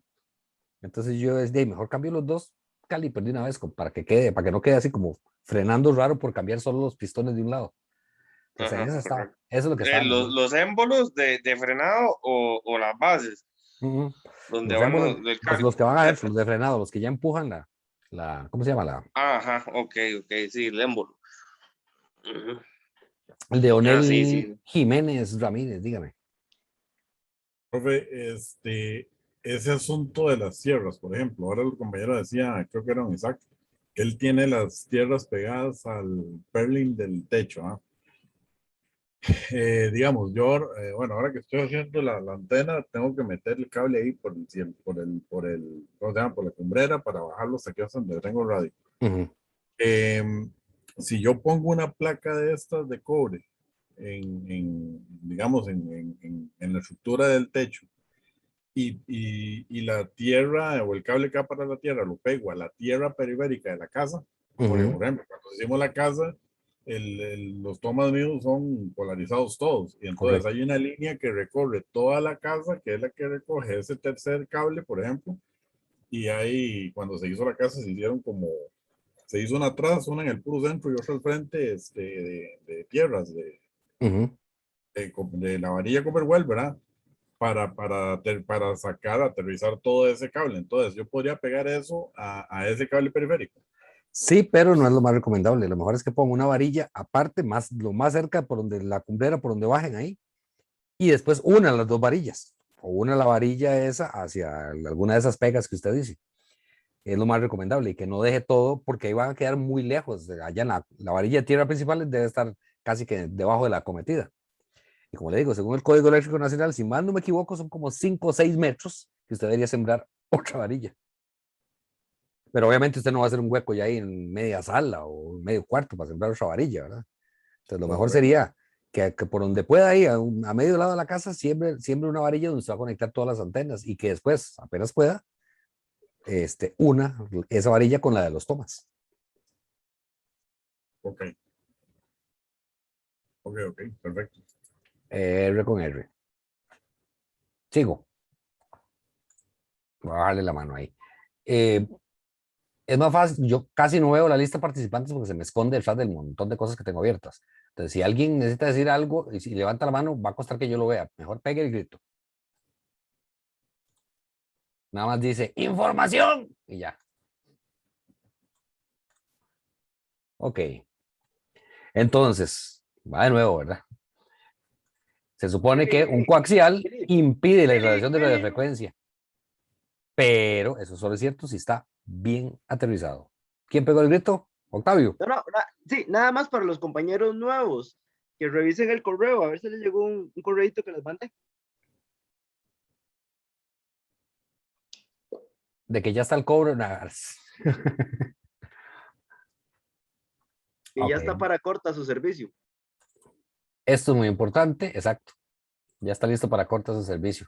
Entonces yo desde mejor cambio los dos caliper de una vez para que no quede así como frenando raro por cambiar solo los pistones de un lado. Entonces en Ajá, eso estaba, correcto. eso es lo que estaba haciendo. Los émbolos de frenado o las bases, donde Los van émbolos, del los que caliper. van adentro, los de frenado, los que ya empujan ¿cómo se llama? Ajá, ok, sí, el émbolo. Ujú. El de Sí, Onel sí. Jiménez Ramírez, dígame. Profe, ese asunto de las tierras, por ejemplo, ahora el compañero decía, creo que era un Isaac, que él tiene las tierras pegadas al purlin del techo, ¿ah? Digamos, yo, bueno, ahora que estoy haciendo la antena, tengo que meter el cable ahí ¿cómo se llama? Por la cumbrera para bajarlo hasta aquí hasta donde tengo radio. Ujú. Si yo pongo una placa de estas de cobre digamos, en la estructura del techo, y la tierra o el cable que va para la tierra lo pego a la tierra periférica de la casa, porque Ujú. por ejemplo, cuando hicimos la casa, los tomas míos son polarizados todos, y entonces Correcto. hay una línea que recorre toda la casa, que es la que recoge ese tercer cable, por ejemplo, y ahí cuando se hizo la casa se hicieron como Se hizo una atrás, una en el puro centro y otra al frente de tierras, Ujú. de la varilla Copperwell, ¿verdad? Para sacar, aterrizar todo ese cable. Entonces, yo podría pegar eso a ese cable periférico. Sí, pero no es lo más recomendable. Lo mejor es que ponga una varilla aparte, lo más cerca por donde la cumbrera, por donde bajen ahí, y después una las dos varillas, o una la varilla esa hacia alguna de esas pegas que usted dice. Es lo más recomendable y que no deje todo porque ahí van a quedar muy lejos. Allá en la varilla de tierra principal debe estar casi que debajo de la acometida. Y como le digo, según el Código Eléctrico Nacional, si mal no me equivoco, son como 5 o 6 metros que usted debería sembrar otra varilla. Pero obviamente usted no va a hacer un hueco ya ahí en media sala o medio cuarto para sembrar otra varilla, ¿verdad? Entonces lo mejor Correcto. sería que por donde pueda ir, a medio lado de la casa, siembre una varilla donde se va a conectar todas las antenas y que después, apenas pueda, una esa varilla con la de los tomas. Ok. Ok, ok, perfecto. R con R. Sigo. Voy a bajarle la mano ahí. Es más fácil, yo casi no veo la lista de participantes porque se me esconde detrás del montón de cosas que tengo abiertas. Entonces, si alguien necesita decir algo y si levanta la mano, va a costar que yo lo vea. Mejor pegue el grito. Nada más dice, información, y ya. Ok. Entonces, va de nuevo, ¿verdad? Se supone que un coaxial impide la irradiación de radiofrecuencia, pero eso solo es cierto si está bien aterrizado. ¿Quién pegó el grito? Octavio. No, sí, nada más para los compañeros nuevos que revisen el correo, a ver si les llegó un correíto que les mandé. De que ya está el cobro. Nada. Que Ok. ya está para corta su servicio. Esto es muy importante, exacto. Ya está listo para cortas de servicio.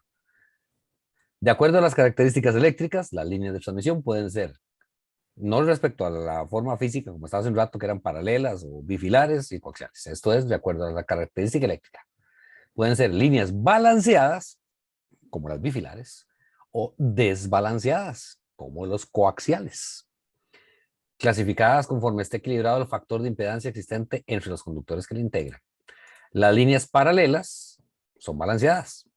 De acuerdo a las características eléctricas, las líneas de transmisión pueden ser, no respecto a la forma física, como estaba hace un rato, que eran paralelas o bifilares y coaxiales. Esto es de acuerdo a la característica eléctrica. Pueden ser líneas balanceadas, como las bifilares, o desbalanceadas, como los coaxiales, clasificadas conforme esté equilibrado el factor de impedancia existente entre los conductores que la integran. Las líneas paralelas son balanceadas,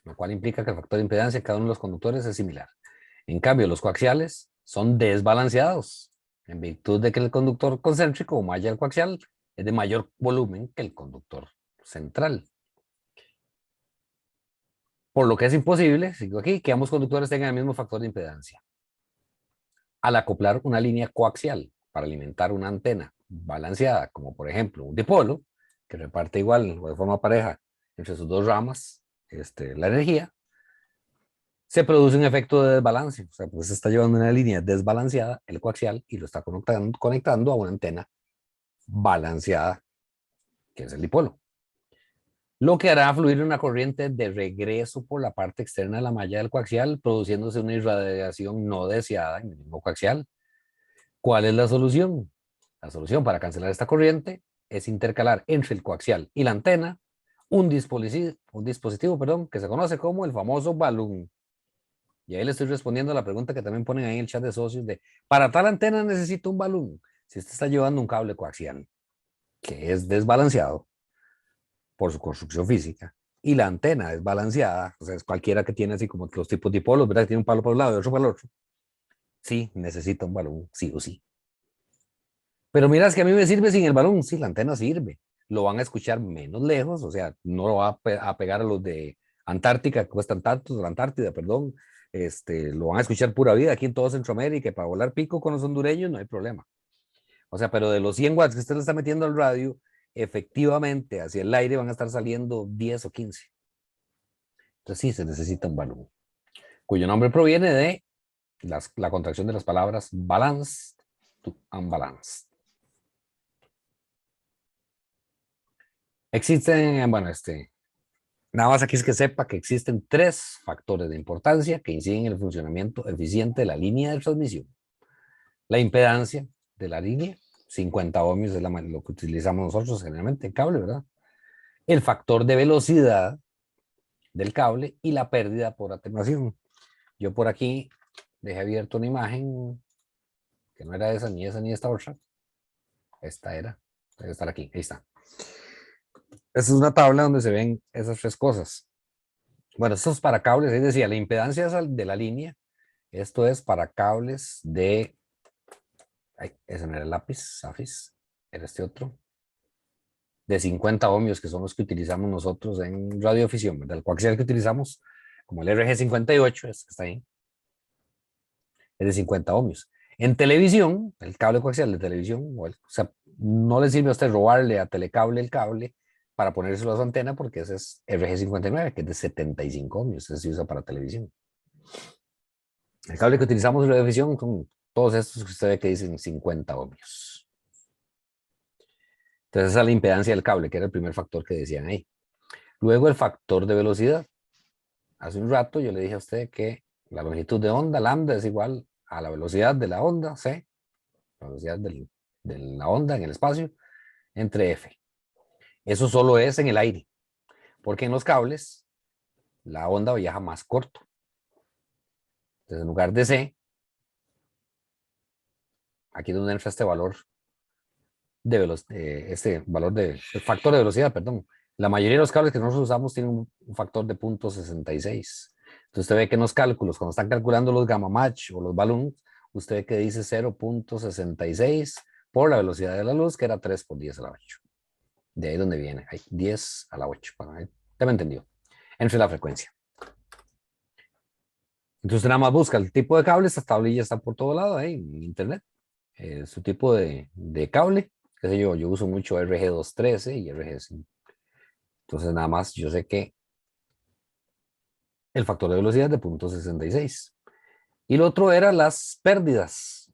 lo cual implica que el factor de impedancia de cada uno de los conductores es similar. En cambio, los coaxiales son desbalanceados, en virtud de que el conductor concéntrico o malla del coaxial es de mayor volumen que el conductor central. Por lo que es imposible, sigo aquí, que ambos conductores tengan el mismo factor de impedancia. Al acoplar una línea coaxial para alimentar una antena balanceada, como por ejemplo un dipolo, que reparte igual o de forma pareja entre sus dos ramas la energía, se produce un efecto de desbalance. O sea, pues se está llevando una línea desbalanceada, el coaxial, y lo está conectando a una antena balanceada, que es el dipolo. Lo que hará fluir una corriente de regreso por la parte externa de la malla del coaxial, produciéndose una irradiación no deseada en el mismo coaxial. ¿Cuál es la solución? La solución para cancelar esta corriente es intercalar entre el coaxial y la antena un dispositivo, que se conoce como el famoso balón. Y ahí le estoy respondiendo a la pregunta que también ponen ahí en el chat de socios de, para tal antena necesito un balón. Si usted está llevando un cable coaxial que es desbalanceado por su construcción física y la antena es balanceada, o sea, es cualquiera que tiene así como los tipos dipolos, ¿verdad? Tiene un palo para un lado y otro para el otro. Sí, necesita un balón, sí o sí. Pero mira, es que a mí me sirve sin el balón. Sí, la antena sirve. Lo van a escuchar menos lejos, o sea, no lo va a pegar a los de Antártica, que cuestan tantos, de la Antártida, perdón. Lo van a escuchar pura vida aquí en todo Centroamérica y para volar pico con los hondureños no hay problema. O sea, pero de los 100 watts que usted le está metiendo al radio, efectivamente hacia el aire van a estar saliendo 10 o 15. Entonces sí se necesita un balón, cuyo nombre proviene de la contracción de las palabras balanced to unbalanced. Existen, bueno, nada más aquí es que sepa que existen 3 factores de importancia que inciden en el funcionamiento eficiente de la línea de transmisión. La impedancia de la línea, 50 ohmios es lo que utilizamos nosotros generalmente en cable, ¿verdad? El factor de velocidad del cable y la pérdida por atenuación. Yo por aquí dejé abierto una imagen que no era esa, ni esta otra. Esta era, debe estar aquí, ahí está. Esta es una tabla donde se ven esas tres cosas. Bueno, esto es para cables, es decir, la impedancia de la línea. Esto es para cables de... Ay, ese no era el lápiz, Safis, era este otro. De 50 ohmios, que son los que utilizamos nosotros en radiodifusión, ¿verdad? El coaxial que utilizamos, como el RG58, este que está ahí, es de 50 ohmios. En televisión, el cable coaxial de televisión, o sea, no le sirve a usted robarle a Telecable el cable para ponérselo a su antena, porque ese es RG59, que es de 75 ohmios, ese se usa para televisión. El cable que utilizamos en radiodifusión son todos estos que usted ve que dicen 50 ohmios. Entonces esa es la impedancia del cable, que era el primer factor que decían ahí. Luego el factor de velocidad. Hace un rato yo le dije a usted que la longitud de onda, lambda, es igual a la velocidad de la onda, C, la velocidad de la onda en el espacio, entre F. Eso solo es en el aire, porque en los cables la onda viaja más corto. Entonces en lugar de C, aquí es donde entra este valor de velocidad, este valor de factor de velocidad, perdón. La mayoría de los cables que nosotros usamos tienen un factor de 0.66. Entonces usted ve que en los cálculos, cuando están calculando los gamma match o los balloons, usted ve que dice 0.66 por la velocidad de la luz, que era 3 por 10 a la 8. De ahí donde viene, hay 10 a la 8. Bueno, ya me entendió. Entre la frecuencia. Entonces usted nada más busca el tipo de cable, estas tablillas están por todo lado ahí en internet. Su tipo de cable, qué sé yo uso mucho RG213 y RG5. Entonces nada más yo sé que el factor de velocidad es de 0.66. Y lo otro era las pérdidas.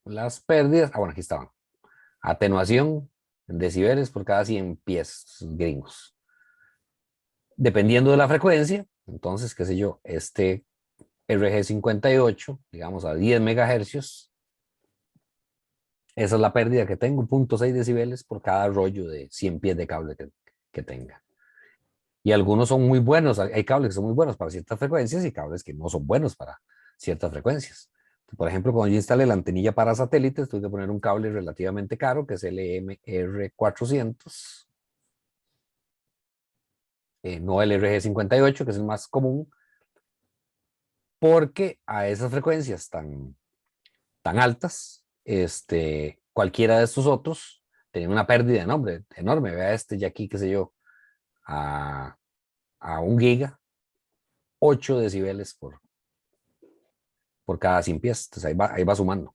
Las pérdidas, bueno, aquí estaban. Atenuación en decibeles por cada 100 pies gringos. Dependiendo de la frecuencia, entonces, qué sé yo, este RG58, digamos a 10 megahercios, esa es la pérdida que tengo, 0.6 decibeles por cada rollo de 100 pies de cable que tenga. Y algunos son muy buenos, hay cables que son muy buenos para ciertas frecuencias y cables que no son buenos para ciertas frecuencias. Por ejemplo, cuando yo instalé la antenilla para satélites, tuve que poner un cable relativamente caro, que es el EMR400, no el RG58, que es el más común, porque a esas frecuencias tan altas, cualquiera de estos otros tenía una pérdida enorme. Vea este ya aquí, qué sé yo, a 1 giga, 8 decibeles por cada 100 pies. Entonces ahí va sumando.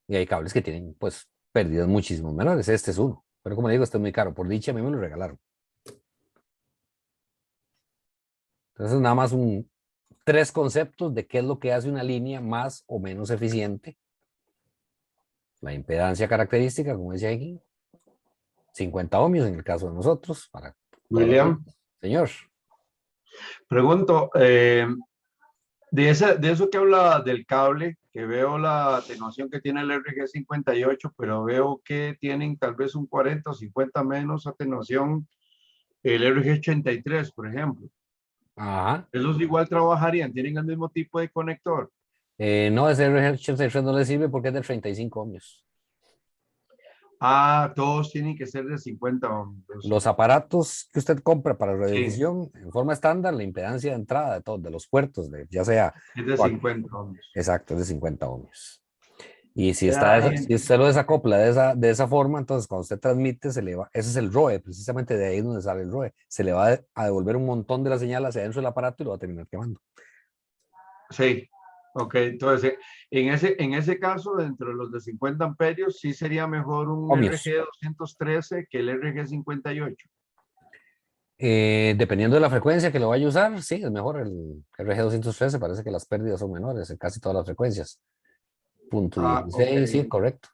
Y hay cables que tienen pues pérdidas muchísimo menores. Este es uno. Pero como digo, este es muy caro. Por dicha a mí me lo regalaron. Entonces nada más 3 conceptos de qué es lo que hace una línea más o menos eficiente. La impedancia característica, como decía aquí, 50 ohmios en el caso de nosotros. William. Señor. Pregunto, de eso que habla del cable, que veo la atenuación que tiene el RG58, pero veo que tienen tal vez un 40 o 50 menos atenuación el RG83, por ejemplo. Ajá. ¿Esos igual trabajarían? ¿Tienen el mismo tipo de conector? No, ese RG83 no le sirve porque es de 35 ohmios. Ah, todos tienen que ser de 50 ohmios. Los aparatos que usted compra para radiodifusión, en forma estándar, la impedancia de entrada de todos, de los puertos, ya sea... Es de 50 ohmios. Exacto, es de 50 ohmios. Y si usted lo desacopla de esa forma, entonces cuando usted transmite, se le va, ese es el ROE, precisamente de ahí donde sale el ROE. Se le va a devolver un montón de la señal hacia dentro del aparato y lo va a terminar quemando. Sí, ok. Entonces, en ese caso, dentro de los de 50 amperios, sí sería mejor un Ohmios. RG213 que el RG58. Dependiendo de la frecuencia que lo vaya a usar, sí, es mejor el RG213, parece que las pérdidas son menores en casi todas las frecuencias. Punto 16, okay. Sí, correcto.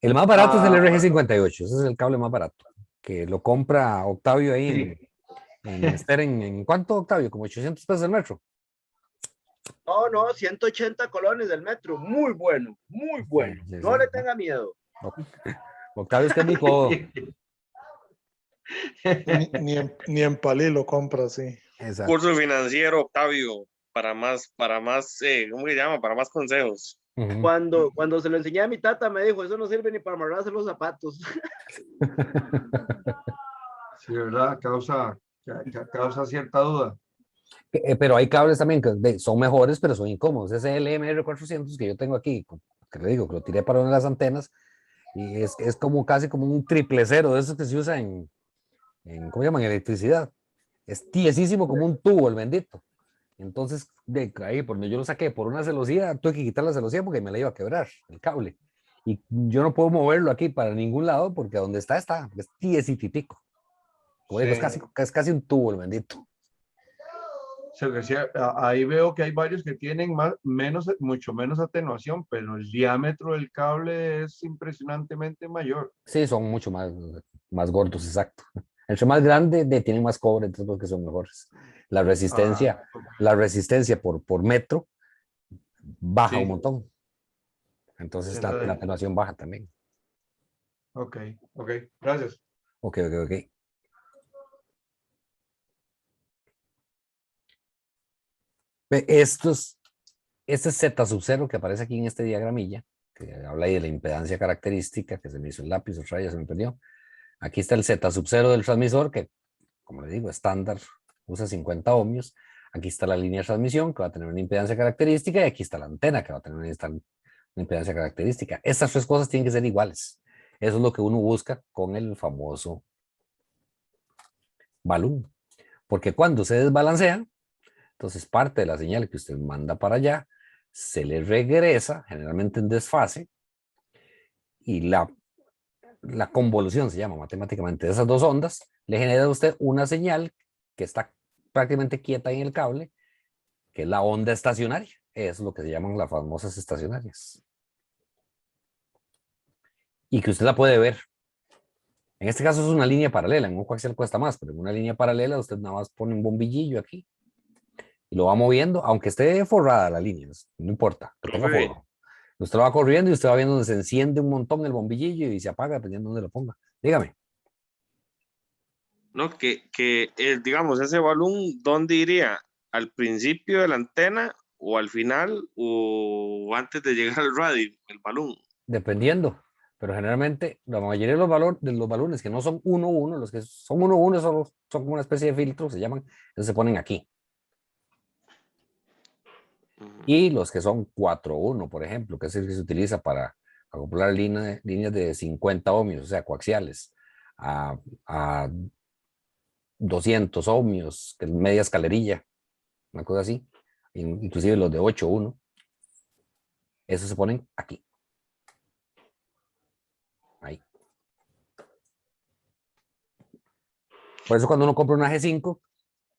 El más barato es el RG58, ese es el cable más barato, que lo compra Octavio ahí Sí. ¿En cuánto, Octavio? ¿Como 800 pesos el metro? No, 180 colones del metro, muy bueno, muy bueno. Sí, No le tenga miedo. Octavio es que es mi codo. Ni en Palí lo compra así. Exacto. Curso financiero, Octavio, ¿cómo se llama? Para más consejos. Ujú. Cuando se lo enseñé a mi tata, me dijo, eso no sirve ni para amarrarse los zapatos. Sí, ¿verdad? Causa cierta duda. Pero hay cables también que son mejores, pero son incómodos. Ese LMR400 que yo tengo aquí, que le digo, que lo tiré para una de las antenas, y es como casi como un 000 de esos que se usa ¿cómo llaman? Electricidad. Es tiesísimo como un tubo el bendito. Entonces, de ahí, por donde yo lo saqué por una celosía, tuve que quitar la celosía porque me la iba a quebrar el cable. Y yo no puedo moverlo aquí para ningún lado porque donde está, es tiesititico. Como digo, Sí. es casi un tubo el bendito. O sea, que sí, ahí veo que hay varios que tienen mucho menos atenuación, pero el diámetro del cable es impresionantemente mayor. Sí, son mucho más gordos, exacto. Entre más grande, tienen más cobre, entonces porque son mejores. La resistencia, Ok. la resistencia por metro baja Sí. un montón. Entonces Sí, la entonces- atenuación baja también. Ok, gracias. Ok. Ve, este Z sub 0 que aparece aquí en este diagramilla, que habla ahí de la impedancia característica, que se me hizo el lápiz, otra vez ya se me perdió. Aquí está el Z sub 0 del transmisor, que como le digo, estándar, usa 50 ohmios. Aquí está la línea de transmisión, que va a tener una impedancia característica, y aquí está la antena, que va a tener una impedancia característica. Estas tres cosas tienen que ser iguales. Eso es lo que uno busca con el famoso balón. Porque cuando se desbalancea, entonces parte de la señal que usted manda para allá se le regresa, generalmente en desfase, y la convolución se llama matemáticamente de esas dos ondas, le genera a usted una señal que está prácticamente quieta en el cable, que es la onda estacionaria. Es lo que se llaman las famosas estacionarias. Y que usted la puede ver. En este caso es una línea paralela, en un coaxial cuesta más, pero en una línea paralela usted nada más pone un bombillillo aquí y lo va moviendo, aunque esté forrada la línea, no importa, que tenga Profe, forro. Usted lo va corriendo y usted va viendo donde se enciende un montón el bombillillo y se apaga dependiendo de dónde lo ponga. Dígame. no, digamos, ese balón, ¿dónde iría? ¿Al principio de la antena o al final o antes de llegar al radio, el balón? Dependiendo, pero generalmente la mayoría de los balones que no son 1-1, los que son 1-1 son como una especie de filtro, se llaman, entonces se ponen aquí. Y los que son 4-1, por ejemplo, que es el que se utiliza para acoplar líneas de 50 ohmios, o sea, coaxiales, a 200 ohmios, que es media escalerilla, una cosa así, inclusive los de 8-1, esos se ponen aquí. Ahí. Por eso cuando uno compra una G5,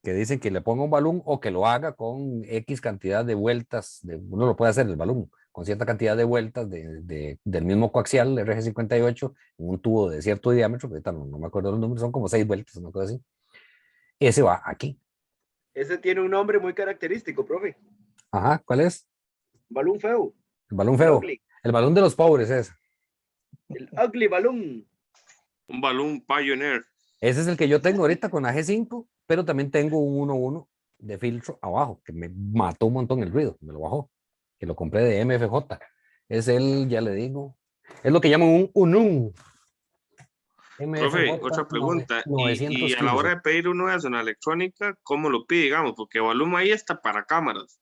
que dicen que le ponga un balón o que lo haga con X cantidad de vueltas, uno lo puede hacer el balón, con cierta cantidad de vueltas del mismo coaxial RG58 en un tubo de cierto diámetro, que ahorita no me acuerdo los números, son como 6 vueltas, una cosa así. Ese va aquí. Ese tiene un nombre muy característico, profe. Ajá, ¿cuál es? Balón feo. El balón El feo. ugly. El balón de los pobres es. El ugly balón. Un balón Pioneer. Ese es el que yo tengo ahorita con la G5, pero también tengo un 1-1 de filtro abajo, que me mató un montón el ruido, me lo bajó, que lo compré de MFJ. Es el, ya le digo, es lo que llaman un UNUN. Profe, MFJ otra pregunta. Y a la 915. hora de pedir uno de una electrónica, ¿cómo lo pide, digamos? Porque balón ahí está para cámaras.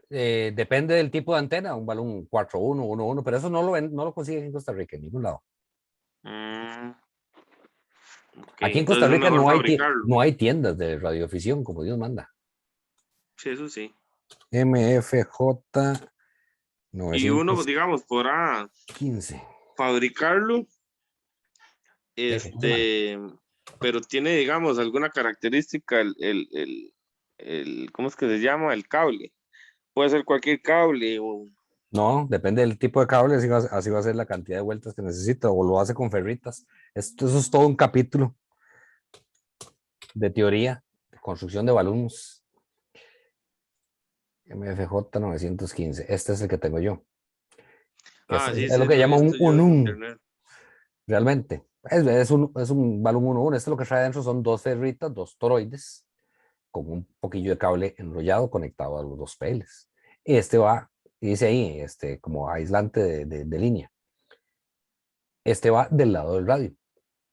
Depende del tipo de antena, un balón 4-1, 1-1, pero eso no lo consiguen en Costa Rica, en ningún lado. Ok, Aquí en Costa entonces es Rica mejor fabricarlo. no hay tiendas de radiodifusión, como Dios manda. Sí, eso sí. MFJ Y uno, digamos, podrá 915. fabricarlo, Déjala. pero tiene, digamos, alguna característica ¿cómo es que se llama? El cable. Puede ser cualquier cable o... No, depende del tipo de cable, así va a ser la cantidad de vueltas que necesita, o lo hace con ferritas. Eso es todo un capítulo de teoría, de construcción de balones. MFJ 915, este es el que tengo yo. Sí, Es lo sí, que lo he llama un visto yo en UNUN, internet. realmente. Es un balón 1-1. Este lo que trae adentro son dos ferritas, dos toroides, con un poquillo de cable enrollado conectado a los dos PLs. Este va, dice ahí, como aislante de línea. Este va del lado del radio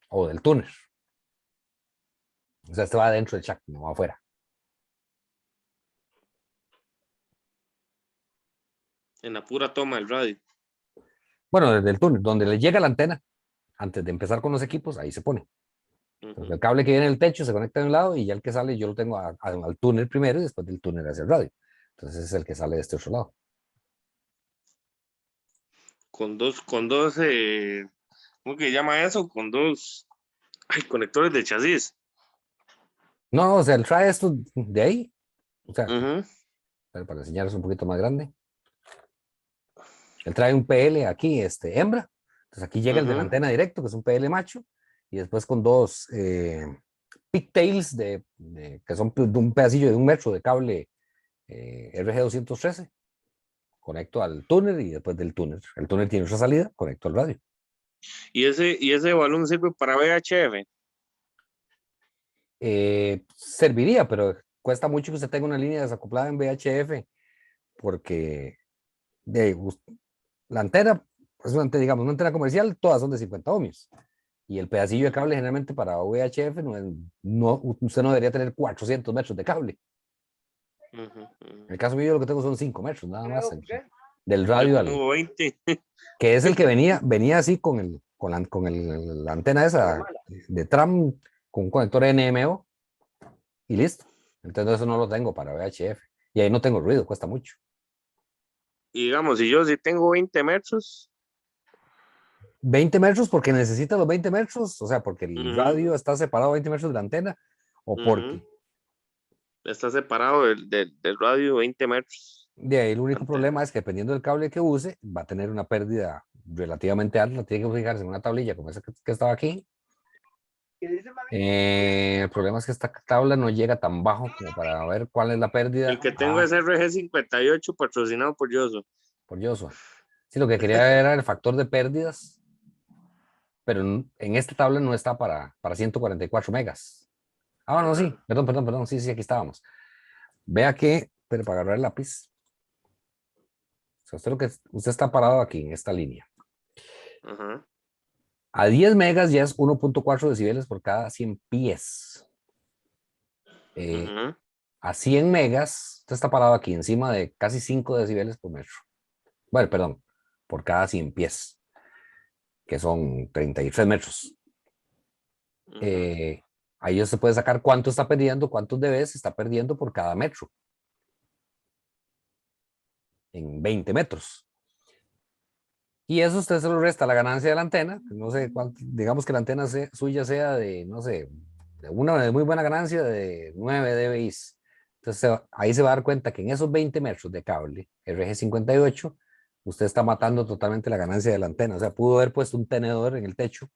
o del túnel. O sea, este va adentro del shack, no va afuera. En la pura toma del radio. Bueno, desde el túnel, donde le llega la antena, antes de empezar con los equipos, ahí se pone. Entonces, el cable que viene en el techo se conecta de un lado y ya el que sale yo lo tengo al túnel primero y después del túnel hacia el radio. Entonces es el que sale de este otro lado. Con dos, ¿cómo que llama eso? Con dos conectores de chasis. No, o sea, él trae esto de ahí. O sea, Ujú. para enseñarles un poquito más grande. Él trae un PL aquí, hembra. Entonces aquí llega el de la Ujú. antena directo, que es un PL macho. Y después con dos pigtails que son de un pedacillo de 1 metro de cable RG213. Conecto al túnel y después del túnel. El túnel tiene otra salida, conecto al radio. ¿Y ese balón sirve para VHF? Serviría, pero cuesta mucho que usted tenga una línea desacoplada en VHF porque la antena, pues una antena, digamos, una antena comercial, todas son de 50 ohmios. Y el pedacillo de cable generalmente para VHF, usted no debería tener 400 metros de cable. En el caso mío, lo que tengo son 5 metros, nada más. Del radio Yo al. tengo 20. Que es el que venía así con la antena esa de tram, con un conector NMO y listo. Entonces eso no lo tengo para VHF. Y ahí no tengo ruido, cuesta mucho. Y digamos, si tengo 20 metros. 20 metros porque necesita los 20 metros, o sea, porque el Ujú. radio está separado 20 metros de la antena, o porque Está separado del radio 20 metros. de ahí el único Antena. problema es que dependiendo del cable que use, va a tener una pérdida relativamente alta. Tiene que fijarse en una tablilla como esa que estaba aquí. El problema es que esta tabla no llega tan bajo como para ver cuál es la pérdida. El que tengo es RG58 patrocinado por Yoso. Por Joshua. Sí, lo que quería ver era el factor de pérdidas, pero en esta tabla no está para 144 megas. Ah, no, sí, perdón, sí, aquí estábamos. Vea que, pero para agarrar el lápiz, o sea, usted está parado aquí en esta línea. Ajá. A 10 megas ya es 1.4 decibeles por cada 100 pies. Ajá. A 100 megas, usted está parado aquí encima de casi 5 decibeles por metro. Bueno, perdón, por cada 100 pies, que son 33 metros. Ahí se puede sacar cuánto está perdiendo, cuántos dB está perdiendo por cada metro. En 20 metros. Y eso usted se lo resta a la ganancia de la antena. No sé cuánto, digamos que la antena suya sea de, no sé, de una de muy buena ganancia de 9 dBi. Entonces ahí se va a dar cuenta que en esos 20 metros de cable RG58, usted está matando totalmente la ganancia de la antena. O sea, pudo haber puesto un tenedor en el techo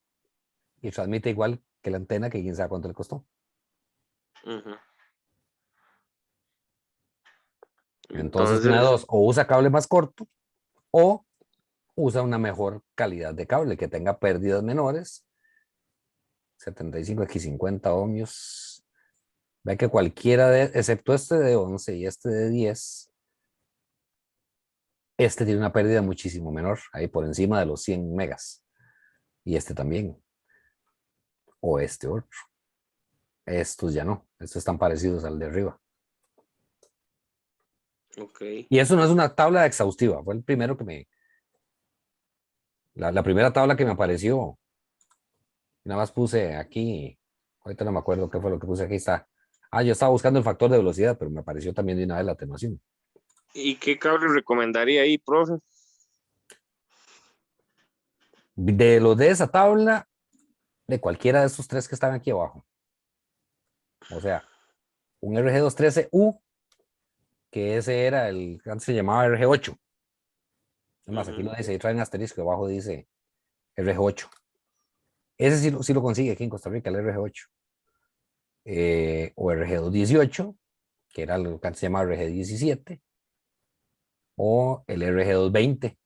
y transmite igual que la antena, que quién sabe cuánto le costó. Entonces, una de dos, o usa cable más corto o usa una mejor calidad de cable que tenga pérdidas menores. 75x50 ohmios. Ve que cualquiera excepto este de 11 y este de 10, este tiene una pérdida muchísimo menor, ahí por encima de los 100 megas. Y este también. O este otro. Estos ya no. Estos están parecidos al de arriba. Okay. Y eso no es una tabla exhaustiva. Fue el primero que me... La primera tabla que me apareció. Nada más puse aquí. Ahorita no me acuerdo qué fue lo que puse. Aquí está. Ah, yo estaba buscando el factor de velocidad, pero me apareció también de una vez la atenuación. ¿Y qué cable recomendaría ahí, profe? De los de esa tabla, de cualquiera de estos tres que están aquí abajo. O sea, un RG213U, que ese era el que antes se llamaba RG8. Además, aquí lo dice, ahí trae un asterisco, abajo dice RG8. Ese sí lo consigue aquí en Costa Rica, el RG8. O RG218, que era lo que antes se llamaba RG17. O el RG220,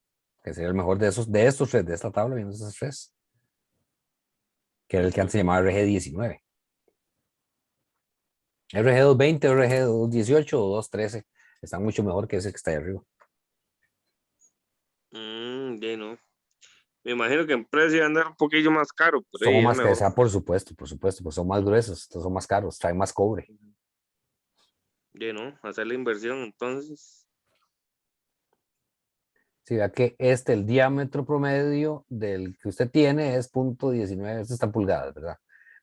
que sería el mejor de estos tres, de esta tabla, viendo esos tres. Que era el que antes se llamaba RG19. RG220, RG218 o 213 están mucho mejor que ese que está ahí arriba. Ya no. Me imagino que en precio va a andar un poquillo más caro, pero Son ahí es más que mejor. esa, por supuesto, pues son más gruesos, estos son más caros, traen más cobre. Ya no, hacer la inversión entonces. Si vea que el diámetro promedio del que usted tiene es 0.19, este está en pulgadas, ¿verdad?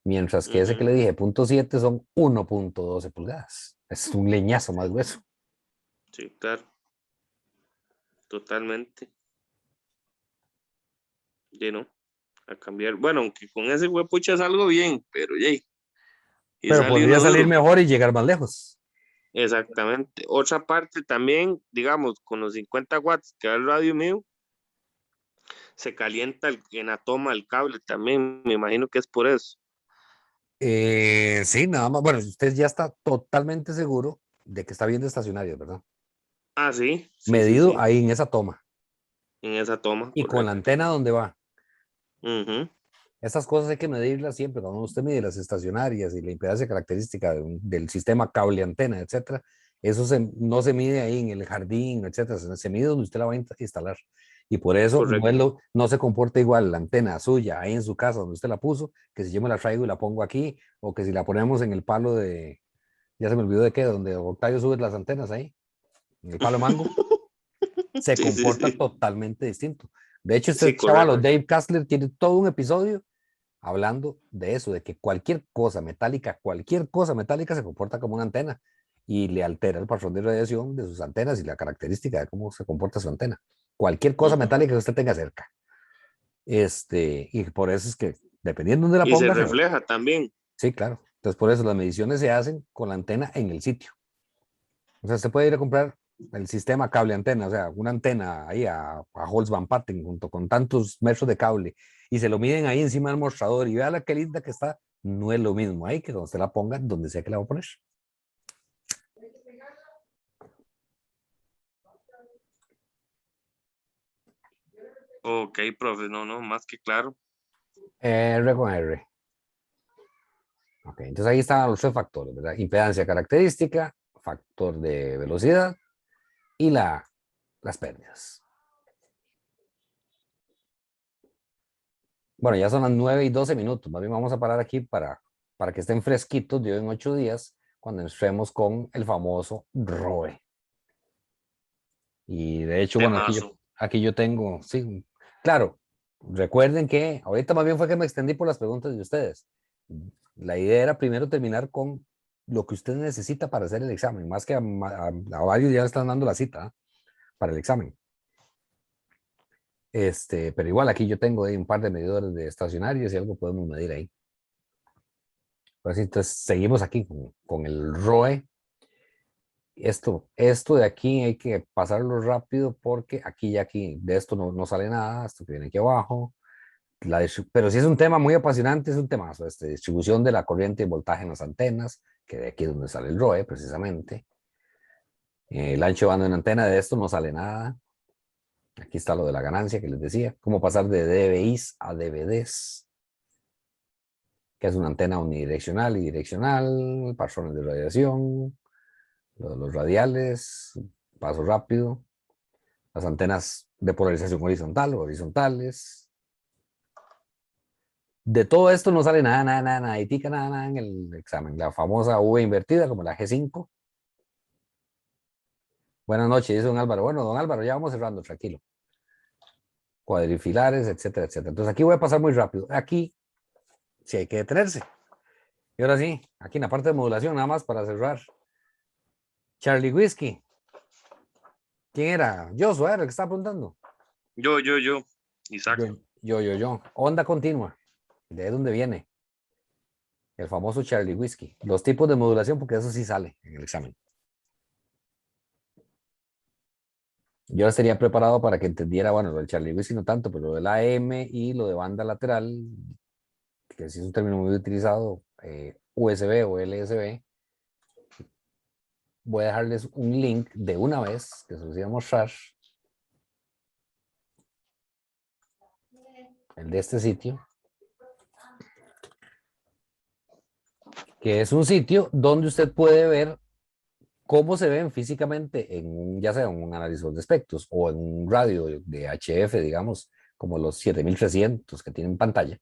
Mientras que ese que le dije, 0.7, son 1.12 pulgadas. Es un leñazo más grueso. Sí, claro. Totalmente. Ya no. A cambiar. Bueno, aunque con ese huepucha salgo bien, pero yay. Y Pero sale podría uno salir duro. mejor y llegar más lejos. Exactamente. Otra parte también, digamos, con los 50 watts que da el radio mío, se calienta en la toma el cable también. Me imagino que es por eso. Sí, nada más. Bueno, usted ya está totalmente seguro de que está viendo estacionarios, ¿verdad? Ah, sí. Sí, sí, Medido sí. ahí en esa toma. En esa toma, Y con la correcto. antena donde va. Ujú. Estas cosas hay que medirlas siempre. Cuando usted mide las estacionarias y la impedancia característica del sistema cable, antena, etcétera, eso no se mide ahí en el jardín, etcétera. Se mide donde usted la va a instalar. Y por eso Correcto. no se comporta igual la antena suya ahí en su casa donde usted la puso, que si yo me la traigo y la pongo aquí, o que si la ponemos en el palo ya se me olvidó de qué, donde Octavio sube las antenas ahí, en el palo de mango, se Sí, sí, comporta sí. totalmente distinto. De hecho, este Sí, chaval, correcto. Dave Kastler, tiene todo un episodio hablando de eso, de que cualquier cosa metálica se comporta como una antena y le altera el patrón de radiación de sus antenas y la característica de cómo se comporta su antena. Cualquier cosa Ujú. metálica que usted tenga cerca. Y por eso es que, dependiendo de dónde la Y se ponga, refleja también. sí, claro. Entonces, por eso las mediciones se hacen con la antena en el sitio. O sea, usted puede ir a comprar el sistema cable antena, o sea, una antena ahí a Holz Van Patten junto con tantos metros de cable y se lo miden ahí encima del mostrador y vea la qué linda que está, no es lo mismo ahí que cuando usted la ponga donde sea que la va a poner. Ok, profe, no, no, más que claro. R con R. Ok, entonces ahí están los tres factores, ¿verdad? Impedancia característica, factor de velocidad y las pérdidas. Bueno, ya son las 9:12. Más bien vamos a parar aquí para que estén fresquitos de hoy en 8 días cuando entremos con el famoso ROE. Y de hecho, bueno, Temazo. aquí yo tengo, sí, claro, recuerden que ahorita más bien fue que me extendí por las preguntas de ustedes. La idea era primero terminar con lo que usted necesita para hacer el examen, más que a varios ya le están dando la cita, ¿ah?, para el examen. Pero igual aquí yo tengo ahí un par de medidores de estacionarios y algo podemos medir ahí. Pues entonces seguimos aquí con el ROE. Esto de aquí hay que pasarlo rápido porque aquí de esto no sale nada, esto que viene aquí abajo. Pero sí es un tema muy apasionante, es un temazo, distribución de la corriente y voltaje en las antenas, que de aquí es donde sale el ROE precisamente. El ancho de banda en antena de esto no sale nada. Aquí está lo de la ganancia que les decía, cómo pasar de DVIs a DVDs, que es una antena unidireccional y direccional, patrones de radiación, los radiales, paso rápido, las antenas de polarización horizontal o horizontales. De todo esto no sale nada, y tica nada en el examen. La famosa V invertida, como la G5. Buenas noches, dice don Álvaro. Bueno, don Álvaro, ya vamos cerrando, tranquilo. Cuadrifilares, etcétera, etcétera. Entonces aquí voy a pasar muy rápido. Aquí sí hay que detenerse. Y ahora sí, aquí en la parte de modulación, nada más para cerrar. Charlie Whiskey. ¿Quién era? Joshua era el que estaba apuntando. Yo. Isaac. Yo. Onda continua. ¿De dónde viene? El famoso Charlie Whiskey. Los tipos de modulación, porque eso sí sale en el examen. Yo estaría preparado para que entendiera, bueno, lo del Charlie Whiskey no tanto, pero lo del AM y lo de banda lateral, que sí es un término muy utilizado, USB o LSB. Voy a dejarles un link de una vez, que se los voy a mostrar. El de este sitio. que es un sitio donde usted puede ver cómo se ven físicamente ya sea en un análisis de espectros o en un radio de HF, digamos, como los 7300 que tienen pantalla,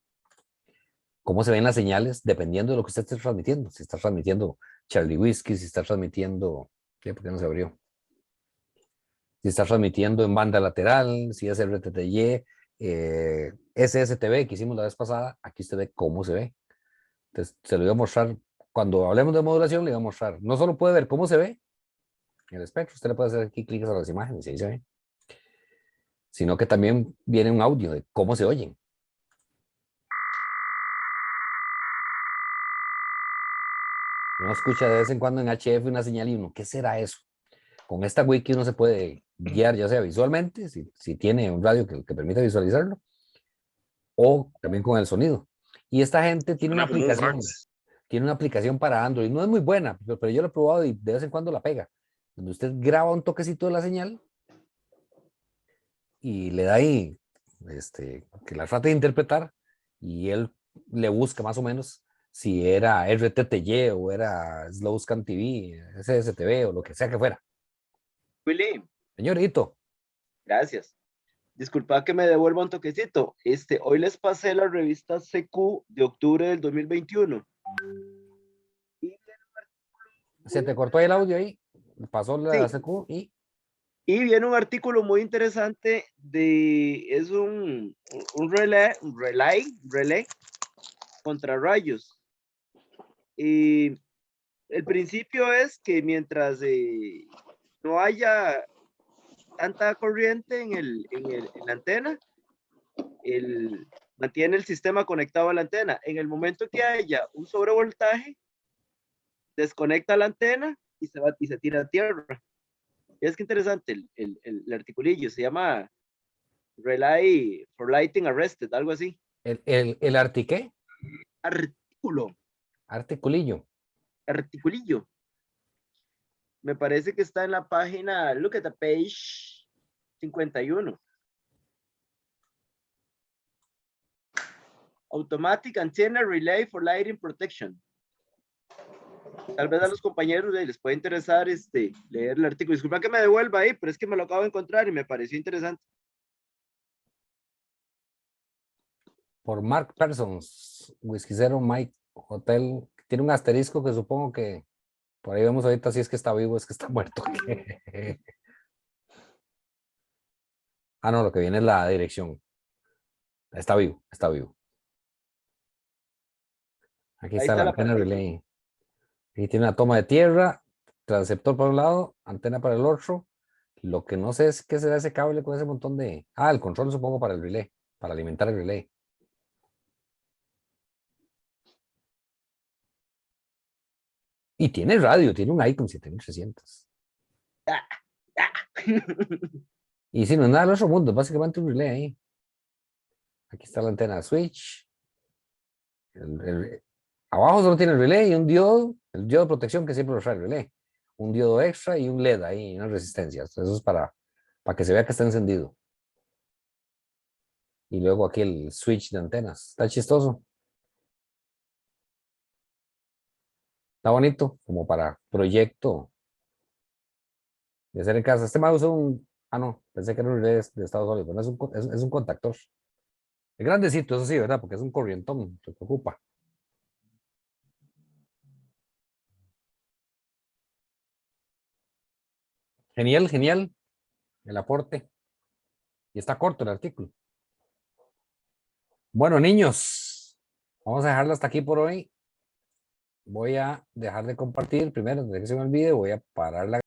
cómo se ven las señales dependiendo de lo que usted esté transmitiendo. Si está transmitiendo Charlie Whiskey, si está transmitiendo, ¿qué? ¿Por qué no se abrió? Si está transmitiendo en banda lateral, si es RTTY, SSTV que hicimos la vez pasada, aquí usted ve cómo se ve. Entonces, se lo voy a mostrar, cuando hablemos de modulación, le voy a mostrar, no solo puede ver cómo se ve en el espectro, usted le puede hacer aquí clic a las imágenes y ahí se ve, sino que también viene un audio de cómo se oyen. Uno escucha de vez en cuando en HF una señal y uno, ¿qué será eso? Con esta wiki uno se puede guiar ya sea visualmente, si tiene un radio que permita visualizarlo, o también con el sonido. Y esta gente tiene una aplicación para Android. No es muy buena, pero yo lo he probado y de vez en cuando la pega. Donde usted graba un toquecito de la señal y le da ahí que la trate de interpretar y él le busca más o menos si era RTTY o era Slow Scan TV, SSTV o lo que sea que fuera. Willy, Señorito. gracias. Disculpa que me devuelva un toquecito. Hoy les pasé la revista CQ de octubre del 2021. Se te cortó el audio ahí, pasó la CQ y viene un artículo muy interesante es un relay contra rayos. Y el principio es que mientras no haya tanta corriente en la antena, mantiene el sistema conectado a la antena. En el momento que haya un sobrevoltaje, desconecta la antena y se tira a tierra. Es que interesante el articulillo, se llama Relay for Lighting Arrested, algo así. ¿El artiqué? Articulillo. Me parece que está en la página, look at the page 51. Automatic Antenna Relay for Lighting Protection. Tal vez a los compañeros les puede interesar leer el artículo. Disculpa que me devuelva ahí, pero es que me lo acabo de encontrar y me pareció interesante. Por Mark Parsons, Whisky Zero Mike Hotel. Tiene un asterisco que supongo que por ahí vemos ahorita si es que está vivo, es que está muerto. Ah, no, lo que viene es la dirección. Está vivo, está vivo. Aquí está la antena relay. Aquí tiene una toma de tierra, transceptor por un lado, antena para el otro. Lo que no sé es qué será ese cable con ese montón de... Ah, el control supongo para el relay, para alimentar el relay. Y tiene radio, tiene un Icon 7300. Y si no es nada del otro mundo, básicamente un relay ahí. Aquí está la antena de switch. Abajo solo tiene el relay y un diodo, el diodo de protección que siempre lo trae el relay. Un diodo extra y un LED ahí, una resistencia. Eso es para que se vea que está encendido. Y luego aquí el switch de antenas. Está chistoso. Está bonito, como para proyecto de hacer en casa. Este mouse es un... Ah, no, pensé que era un relay de estado sólido, pero no es un contactor. Es grandecito, eso sí, ¿verdad? Porque es un corrientón, se preocupa. Genial, genial el aporte. Y está corto el artículo. Bueno, niños, vamos a dejarlo hasta aquí por hoy. Voy a dejar de compartir. Primero, desde que se me olvide, voy a parar la